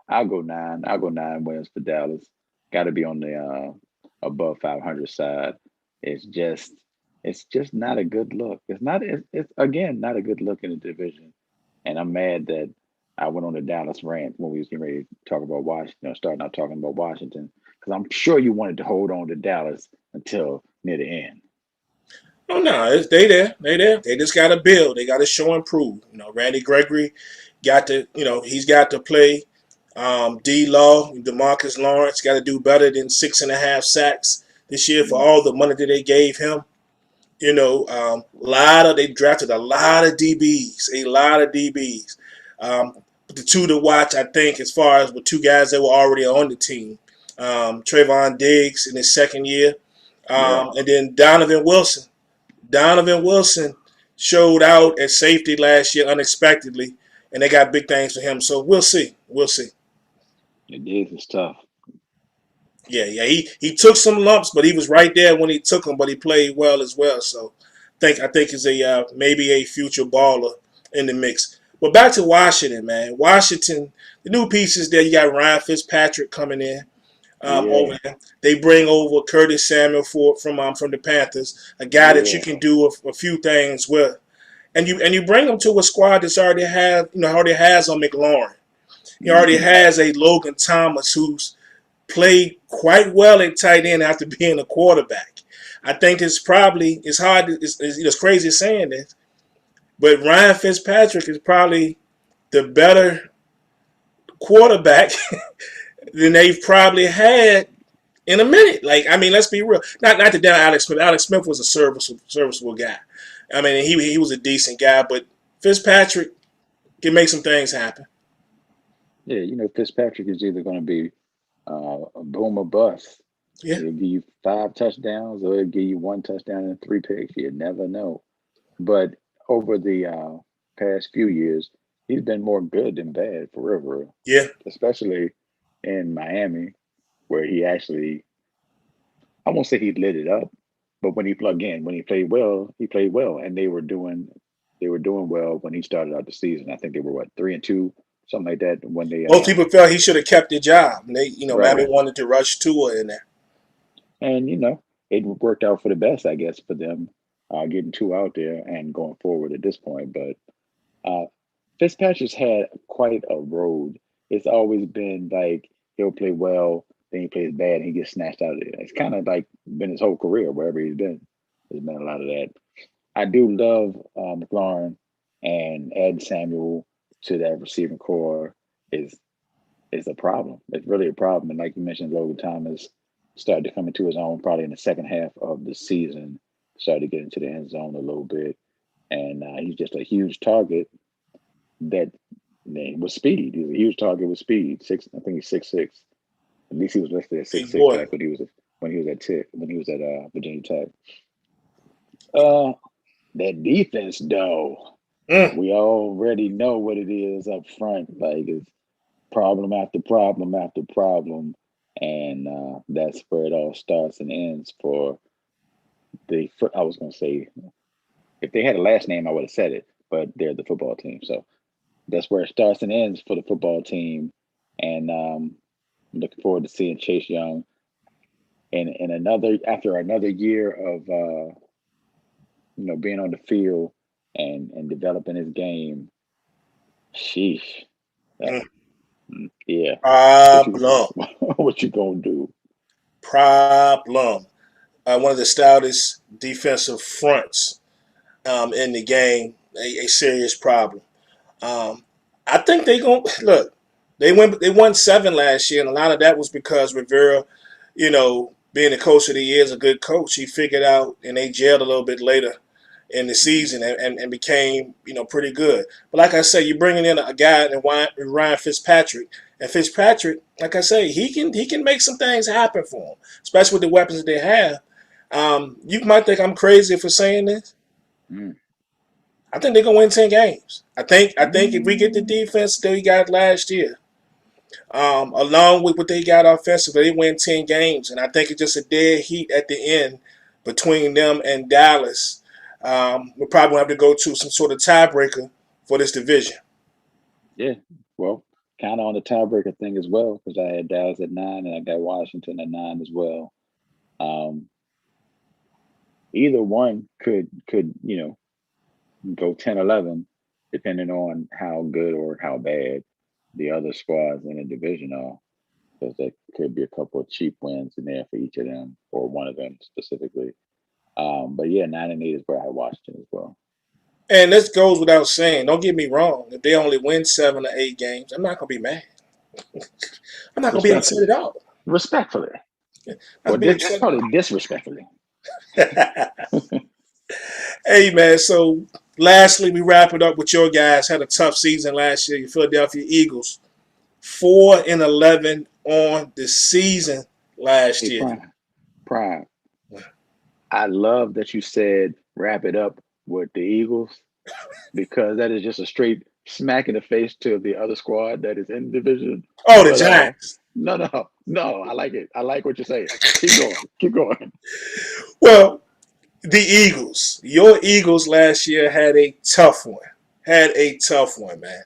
I'll go 9. I'll go 9 wins for Dallas. Got to be on the above 500 side. It's just not a good look. It's again not a good look in the division, and I'm mad that I went on the Dallas rant when we was getting ready to talk about Washington, starting out talking about Washington, because I'm sure you wanted to hold on to Dallas until near the end. Oh no, they there. They there. They just got to build. They got to show and prove. Randy Gregory got to. He's got to play. D. Law, DeMarcus Lawrence got to do better than 6.5 sacks this year for all the money that they gave him. They drafted a lot of DBs. But the 2 to watch, I think, as far as with 2 guys that were already on the team, Trayvon Diggs in his second year, and then Donovan Wilson. Donovan Wilson showed out at safety last year unexpectedly, and they got big things for him. So we'll see. We'll see. Diggs is tough. Yeah. He took some lumps, but he was right there when he took them. But he played well as well. So I think he's a maybe a future baller in the mix. But back to Washington, man. Washington, the new pieces there. You got Ryan Fitzpatrick coming in over there. They bring over Curtis Samuel from the Panthers, a guy that you can do a few things with, and you bring him to a squad that's already has on McLaurin. He already has a Logan Thomas who's played quite well at tight end after being a quarterback. I think it's hard. It's crazy saying this, but Ryan Fitzpatrick is probably the better quarterback than they've probably had in a minute. Like, I mean, let's be real. Not to down Alex Smith. Alex Smith was a serviceable guy. I mean, he was a decent guy, but Fitzpatrick can make some things happen. Yeah, Fitzpatrick is either going to be a boom or bust. Yeah. He'll give you 5 touchdowns, or he'll give you 1 touchdown and 3 picks. You never know. But over the past few years, he's been more good than bad for real, Yeah. especially in Miami, where he actually, I won't say he lit it up, but when he played well, he played well, and they were doing well when he started out the season. I think they were what 3-2, something like that when they Most people felt he should have kept the job. And Miami right. wanted to rush Tua in there. And it worked out for the best, I guess, for them getting two out there and going forward at this point. But uh, Fitzpatrick's had quite a road. It's always been like he'll play well, then he plays bad, and he gets snatched out of there. It's kind of like been his whole career wherever he's been. There's been a lot of that. I do love McLaurin and adding Samuel to that receiving core is is a problem. It's really a problem. And like you mentioned, Logan Thomas started to come into his own probably in the second half of the season, started to get into the end zone a little bit. And he's just a huge target that with speed. He's a huge target with speed. I think he's 6'6". At least he was listed at six Big six boy. back when he was at Virginia Tech. Uh, that defense though, Mm. we already know what it is up front. Like it's problem after problem after problem, and that's where it all starts and ends for the. I was going to say if they had a last name, I would have said it, but they're the football team, so that's where it starts and ends for the football team. And I'm looking forward to seeing Chase Young in another after another year of being on the field and developing his game. Sheesh, that, Mm. yeah. What you Problem. what you gonna do? Problem. One of the stoutest defensive fronts in the game. A serious problem. Um, I think they going to look. They won 7 last year, and a lot of that was because Rivera, being the coach of the year, is a good coach. He figured out, and they jailed a little bit later in the season and became pretty good. But like I said, you're bringing in a guy in Ryan Fitzpatrick, and Fitzpatrick, like I say, he can make some things happen for him, especially with the weapons that they have. You might think I'm crazy for saying this. Mm. I think they're gonna win 10 games. I think if we get the Mm. defense that we got last year, along with what they got offensively, they win 10 games, and I think it's just a dead heat at the end between them and Dallas. We're probably gonna have to go to some sort of tiebreaker for this division. Yeah, well, kind of on the tiebreaker thing as well because I had Dallas at 9 and I got Washington at 9 as well. Um, Either one could go 10-11 depending on how good or how bad the other squads in the division are. Because there could be a couple of cheap wins in there for each of them or one of them specifically. But yeah, 9-8 is where I had Washington as well. And this goes without saying. Don't get me wrong. If they only win 7 or 8 games, I'm not gonna be mad. I'm not gonna be upset Respectfully, at all. respectfully, I'm not or gonna be upset probably disrespectfully. at all. Hey man, so lastly, we wrap it up with your guys. Had a tough season last year. Your Philadelphia Eagles, 4-11 on the season last Hey, year. Prime. I love that you said wrap it up with the Eagles because that is just a straight smack in the face to the other squad that is in the division. Oh, the But Giants. no, I like it. I like what you're saying. Keep going. Keep going. Well, the Eagles. Your Eagles last year had a tough one. Had a tough one, man.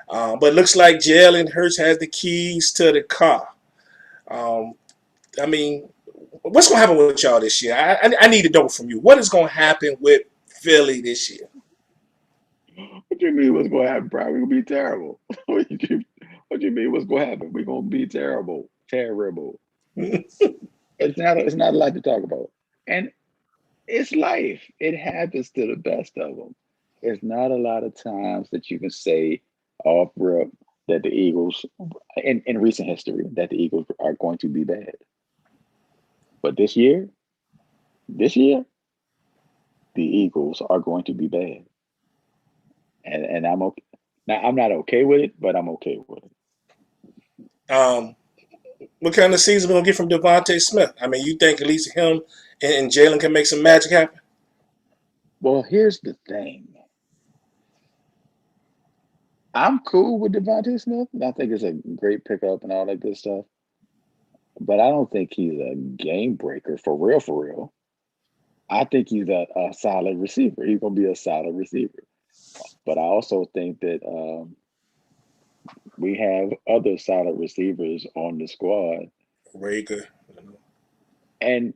But looks like Jalen Hurts has the keys to the car. Um, I mean, what's going to happen with y'all this year? I need to know from you. What is going to happen with Philly this year? What do you mean what's gonna happen, Brian? We're gonna be terrible. What do you mean what's gonna happen? We're gonna be terrible. Terrible. It's not a lot to talk about. And It's life. It happens to the best of them. It's not a lot of times that you can say off rip that the Eagles, in recent history, that the Eagles are going to be bad. But this year, the Eagles are going to be bad, and I'm okay. Now I'm not okay with it, but I'm okay with it. Um, what kind of season we gonna get from Devontae Smith? I mean, you think at least him and Jalen can make some magic happen? Well, here's the thing. I'm cool with Devontae Smith. I think it's a great pickup and all that good stuff. But I don't think he's a game breaker for real, for real. I think he's a solid receiver. He's gonna be a solid receiver. But I also think that we have other solid receivers on the squad. Rager. And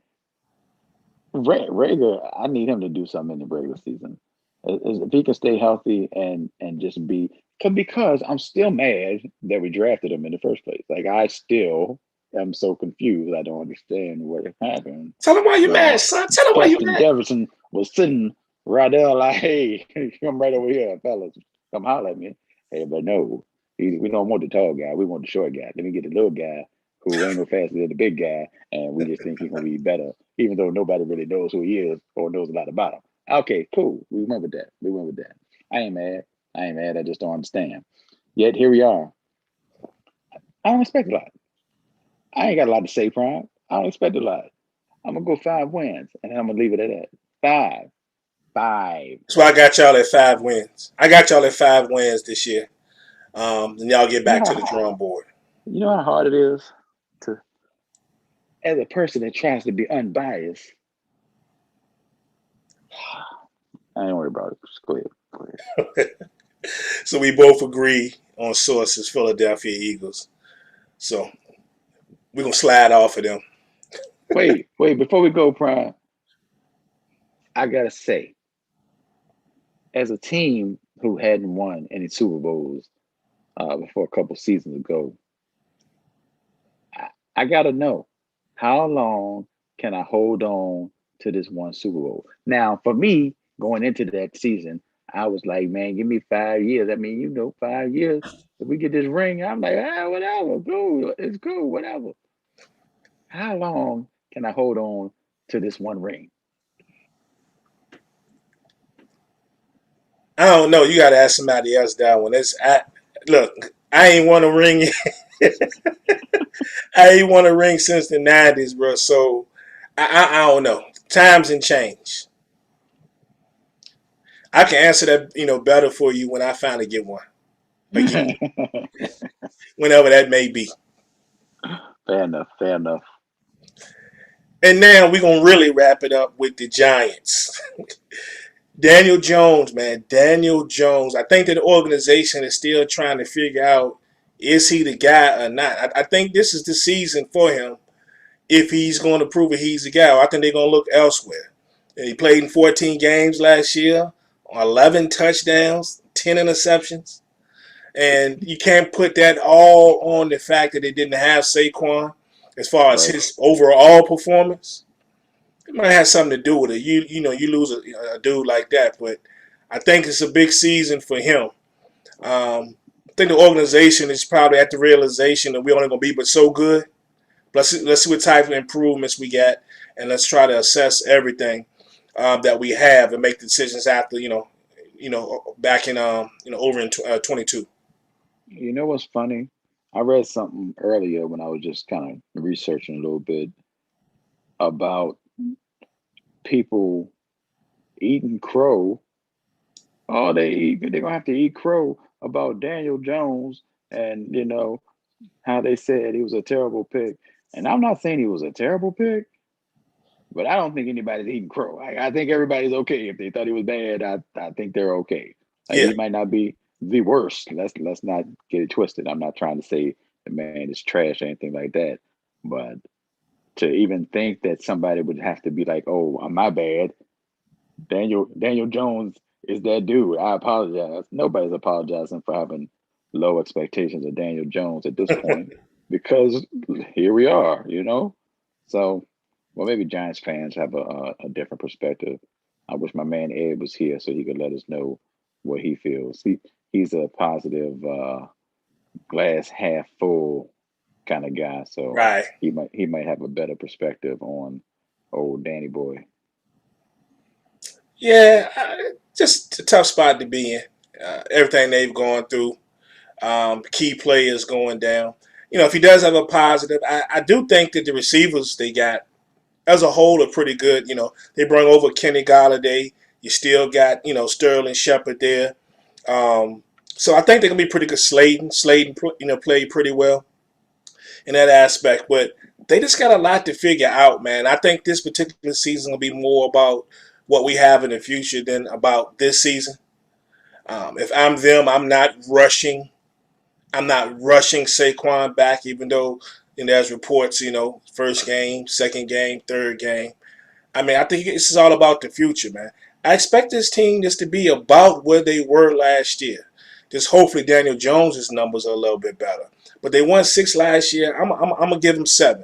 Rager, I need him to do something in the regular season. If he can stay healthy and just be because I'm still mad that we drafted him in the first place. Like I still am so confused. I don't understand what happened Tell him why you mad, when son. Tell him why you Justin mad. Jefferson was sitting right there like, hey, come right over here, fellas. Come holler at me. Hey, but no, we don't want the tall guy. We want the short guy. Let me get the little guy who ain't no faster than the big guy, and we just think he's gonna be better, even though nobody really knows who he is or knows a lot about him. Okay, cool. We went with that. We went with that. I ain't mad. I ain't mad. I just don't understand. Yet here we are. I don't expect a lot. I ain't got a lot to say, Prime. I don't expect a lot. I'm gonna go 5 wins, and then I'm gonna leave it at that. Five, five. So I got y'all at 5 wins. I got y'all at 5 wins this year. And y'all get You know back to the how drawing board. you know how hard it is to, as a person that tries to be unbiased. I ain't worried about it. Just go ahead. Go ahead. So we both agree on sources, Philadelphia Eagles. So we're gonna slide off of them. Wait. Before we go, Prime, I gotta say, as a team who hadn't won any Super Bowls before a couple seasons ago, I, I gotta know how long can I hold on to this one Super Bowl? Now, for me, going into that season, I was like, man, give me 5 years. I mean, 5 years. If we get this ring, I'm like, whatever, cool, it's cool, whatever. How long can I hold on to this one ring? I don't know. You got to ask somebody else that one. Look. I ain't won a ring. I ain't won a ring since the 90s, bro. So I don't know. Times and change. I can answer that better for you when I finally get one again, whenever that may be. Fair enough. Fair enough. And now we're gonna really wrap it up with the Giants. Daniel Jones, man, Daniel Jones. I think that the organization is still trying to figure out is he the guy or not. I think this is the season for him if he's going to prove it he's the guy. I think they're going to look elsewhere. And he played in 14 games last year, 11 touchdowns, 10 interceptions. And you can't put that all on the fact that they didn't have Saquon as far as Right. his overall performance. It might have something to do with it. You lose a dude like that, but I think it's a big season for him. I think the organization is probably at the realization that we're only going to be but so good. Let's see what type of improvements we got, and let's try to assess everything that we have and make decisions after back in over in 22. You know what's funny? I read something earlier when I was just kind of researching a little bit about people eating crow. Oh, they're gonna have to eat crow about Daniel Jones and how they said he was a terrible pick. And I'm not saying he was a terrible pick, but I don't think anybody's eating crow. I think everybody's okay. If they thought he was bad, I think they're okay. Like Yeah, he might not be the worst. Let's not get it twisted. I'm not trying to say the man is trash or anything like that. But to even think that somebody would have to be like, oh, my bad. Daniel Jones is that dude. I apologize. Nobody's apologizing for having low expectations of Daniel Jones at this point because here we are. So well, maybe Giants fans have a different perspective. I wish my man Ed was here so he could let us know what he feels. He's a positive, glass half full kind of guy, so Right. he might have a better perspective on old Danny boy. Yeah, just a tough spot to be in. Everything they've gone through, key players going down. If he does have a positive, I do think that the receivers they got as a whole are pretty good. They bring over Kenny Galladay. You still got Sterling Shepard there. So I think they're gonna be pretty good. Slayton, played pretty well in that aspect, but they just got a lot to figure out, man. I think this particular season will be more about what we have in the future than about this season. If I'm them, I'm not rushing Saquon back, even though there's reports, first game, second game, third game. I mean, I think this is all about the future, man. I expect this team just to be about where they were last year. Just hopefully Daniel Jones's numbers are a little bit better. But they won 6 last year. I'm gonna give them 7.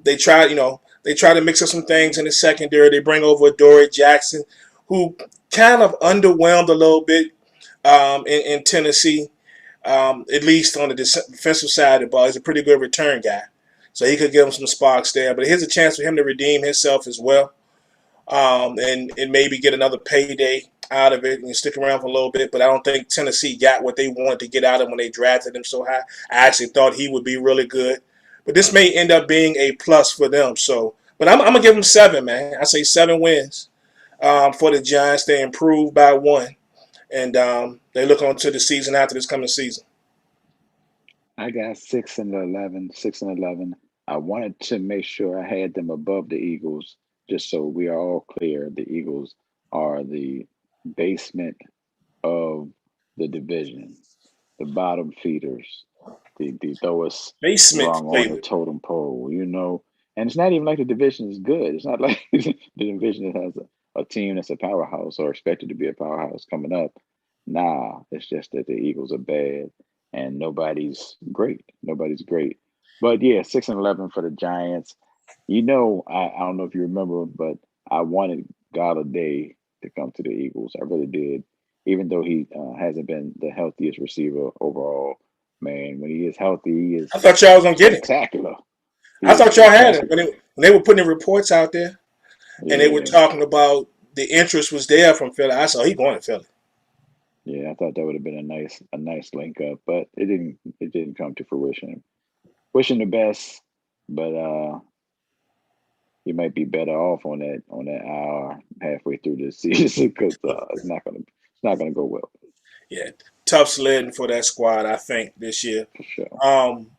They try to mix up some things in the secondary. They bring over Dory Jackson, who kind of underwhelmed a little bit in Tennessee. At least on the defensive side of the ball, he's a pretty good return guy. So he could give him some sparks there. But here's a chance for him to redeem himself as well, and maybe get another payday out of it and stick around for a little bit. But I don't think Tennessee got what they wanted to get out of him when they drafted him so high. I actually thought he would be really good. But this may end up being a plus for them. So, but I'm going to give them 7, man. I say 7 wins for the Giants. They improved by 1. And they look on to the season after this coming season. I got 6-11, 6-11. I wanted to make sure I had them above the Eagles, just so we are all clear. The Eagles are the basement of the division, the bottom feeders, the lowest Basement rung on the flavor. totem pole, And it's not even like the division is good. It's not like the division that has a team that's a powerhouse or expected to be a powerhouse coming up. Nah, it's just that the Eagles are bad and nobody's great. Nobody's great. But yeah, 6-11 for the Giants. I don't know if you remember, but I wanted Galladay to come to the Eagles. I really did, even though he hasn't been the healthiest receiver overall. Man, when he is healthy, he is I thought y'all was going to get him. spectacular. I He is thought y'all had him. spectacular. When they were putting the reports out there and they were Yeah, talking about the interest was there from Philly, I saw he going to Philly. yeah. I thought that would have been a nice link up, but it didn't come to fruition. Wishing the best, but you might be better off on that hour halfway through this season because it's not gonna go well Yeah, tough sledding for that squad, I think, this year. for sure. Um,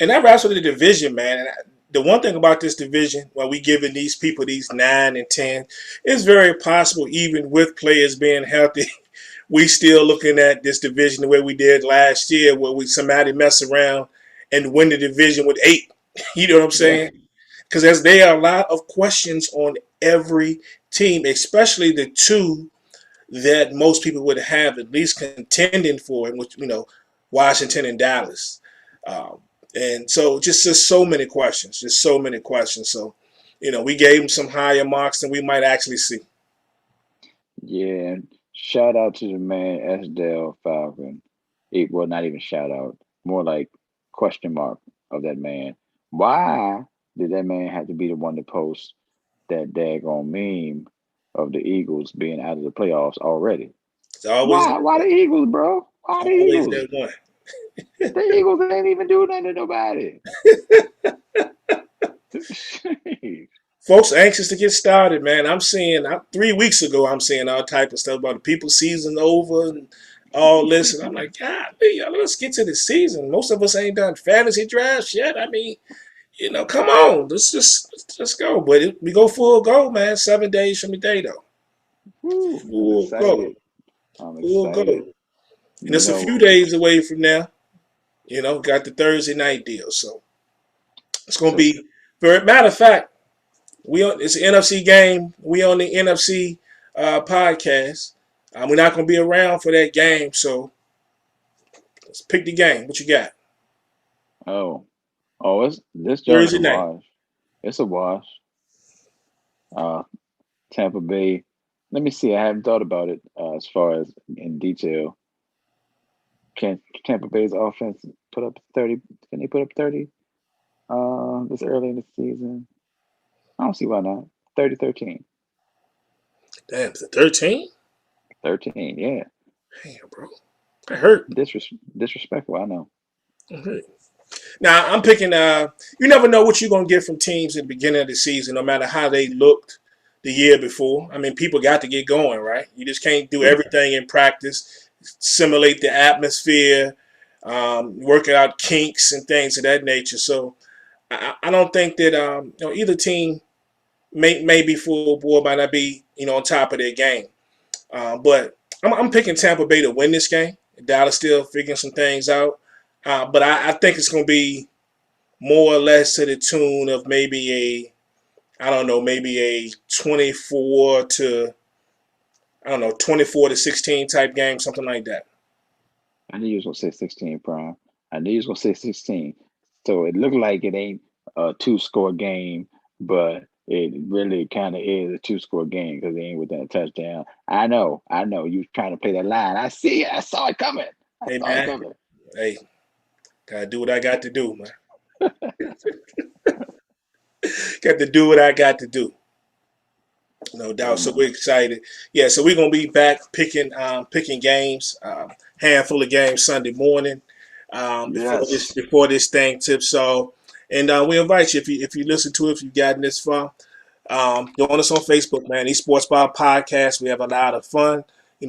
and that wraps with the division, man. And the one thing about this division, while we giving these people these 9 and 10, it's very possible, even with players being healthy, we still looking at this division the way we did last year, where we somebody mess around and win the division with 8. You know what I'm Yeah, saying? Because there are a lot of questions on every team, especially the 2 that most people would have at least contending for, which Washington and Dallas. Um, and so just so many questions, just so many questions. So, we gave them some higher marks than we might actually see. yeah. Shout out to the man S. Dale Falcon. Well, not even shout out, more like question mark of that man. Why did that man have to be the one to post that daggone meme of the Eagles being out of the playoffs already? It's always Why? that Why the one. Eagles, bro? Why the Always Eagles? that one. The Eagles ain't even do nothing to nobody. Folks are anxious to get started, man. 3 weeks ago, I'm seeing all type of stuff about the people season over and all this. And I'm like, God, let's get to the season. Most of us ain't done fantasy drafts yet. I mean, come on. Let's go. But we go full go, man. 7 days from the day, though. Woo, I'm Full go. excited. I'm Full go. excited. And You it's a few know, days away from now. Got the Thursday night deal. So it's going to so be, matter of fact, it's an NFC game. We on the NFC podcast. We're not going to be around for that game. So let's pick the game. What you got? oh, it's this joint is Thursday a night. wash. It's a wash. Uh, Tampa Bay. Let me see. I haven't thought about it as far as in detail. Can Tampa Bay's offense put up 30? Can they put up 30 this early in the season? I don't see why not. 30-13. Damn, the 13? 13, yeah. Damn, bro. That hurt. Disrespectful, I know. That hurt. Now I'm picking. You never know what you're gonna get from teams at the beginning of the season, no matter how they looked the year before. I mean, people got to get going, right? You just can't do Yeah. everything in practice. Simulate the atmosphere, working out kinks and things of that nature. So I don't think that either team may be full board, might not be on top of their game. But I'm picking Tampa Bay to win this game. Dallas still figuring some things out, but I think it's going to be more or less to the tune of maybe I don't know, maybe a 24 to 16 type game, something like that. I knew you was gonna say 16, Prime. I knew you was gonna say 16. So it looked like it ain't a two-score game, but it really kind of is a two-score game because they ain't within a touchdown. I know. You trying to play that line. I see it. I saw it coming. I Hey saw it man, coming. hey, gotta do what I got to do, man. Got to do what I got to do. No Yeah, doubt. So man. we're excited. Yeah, so we're gonna be back picking games, handful of games Sunday morning, Yes. before this thing tips off. And we invite you if you listen to it, if you've gotten this far, join us on Facebook, man. These Sports Bar Podcast. We have a lot of fun.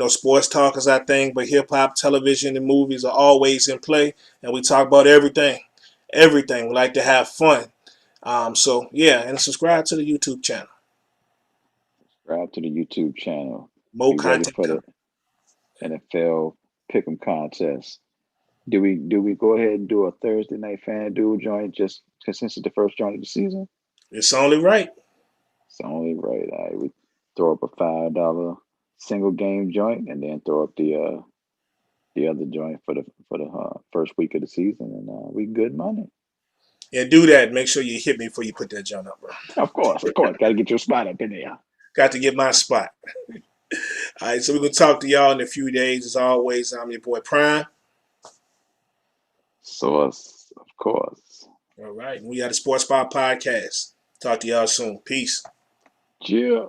Sports talk is our thing, but hip hop, television, and movies are always in play, and we talk about everything. Everything. We like to have fun. So yeah, and subscribe to the YouTube channel. Subscribe to the YouTube channel. More Be ready content for coming. the NFL Pick'em contest. Do we go ahead and do a Thursday night fan duel joint just because since it's the first joint of the season? It's only right. It's only right. We throw up a $5 single game joint and then throw up the other joint for the first week of the season, and we good money. Yeah, do that. Make sure you hit me before you put that jump up, bro. Of course, got to get your spot up in there. Got to get my spot. All right, so we're gonna talk to y'all in a few days. As always, I'm your boy Prime. Source, of course. All right, we got a Sports Bar Podcast. Talk to y'all soon. Peace. Yeah.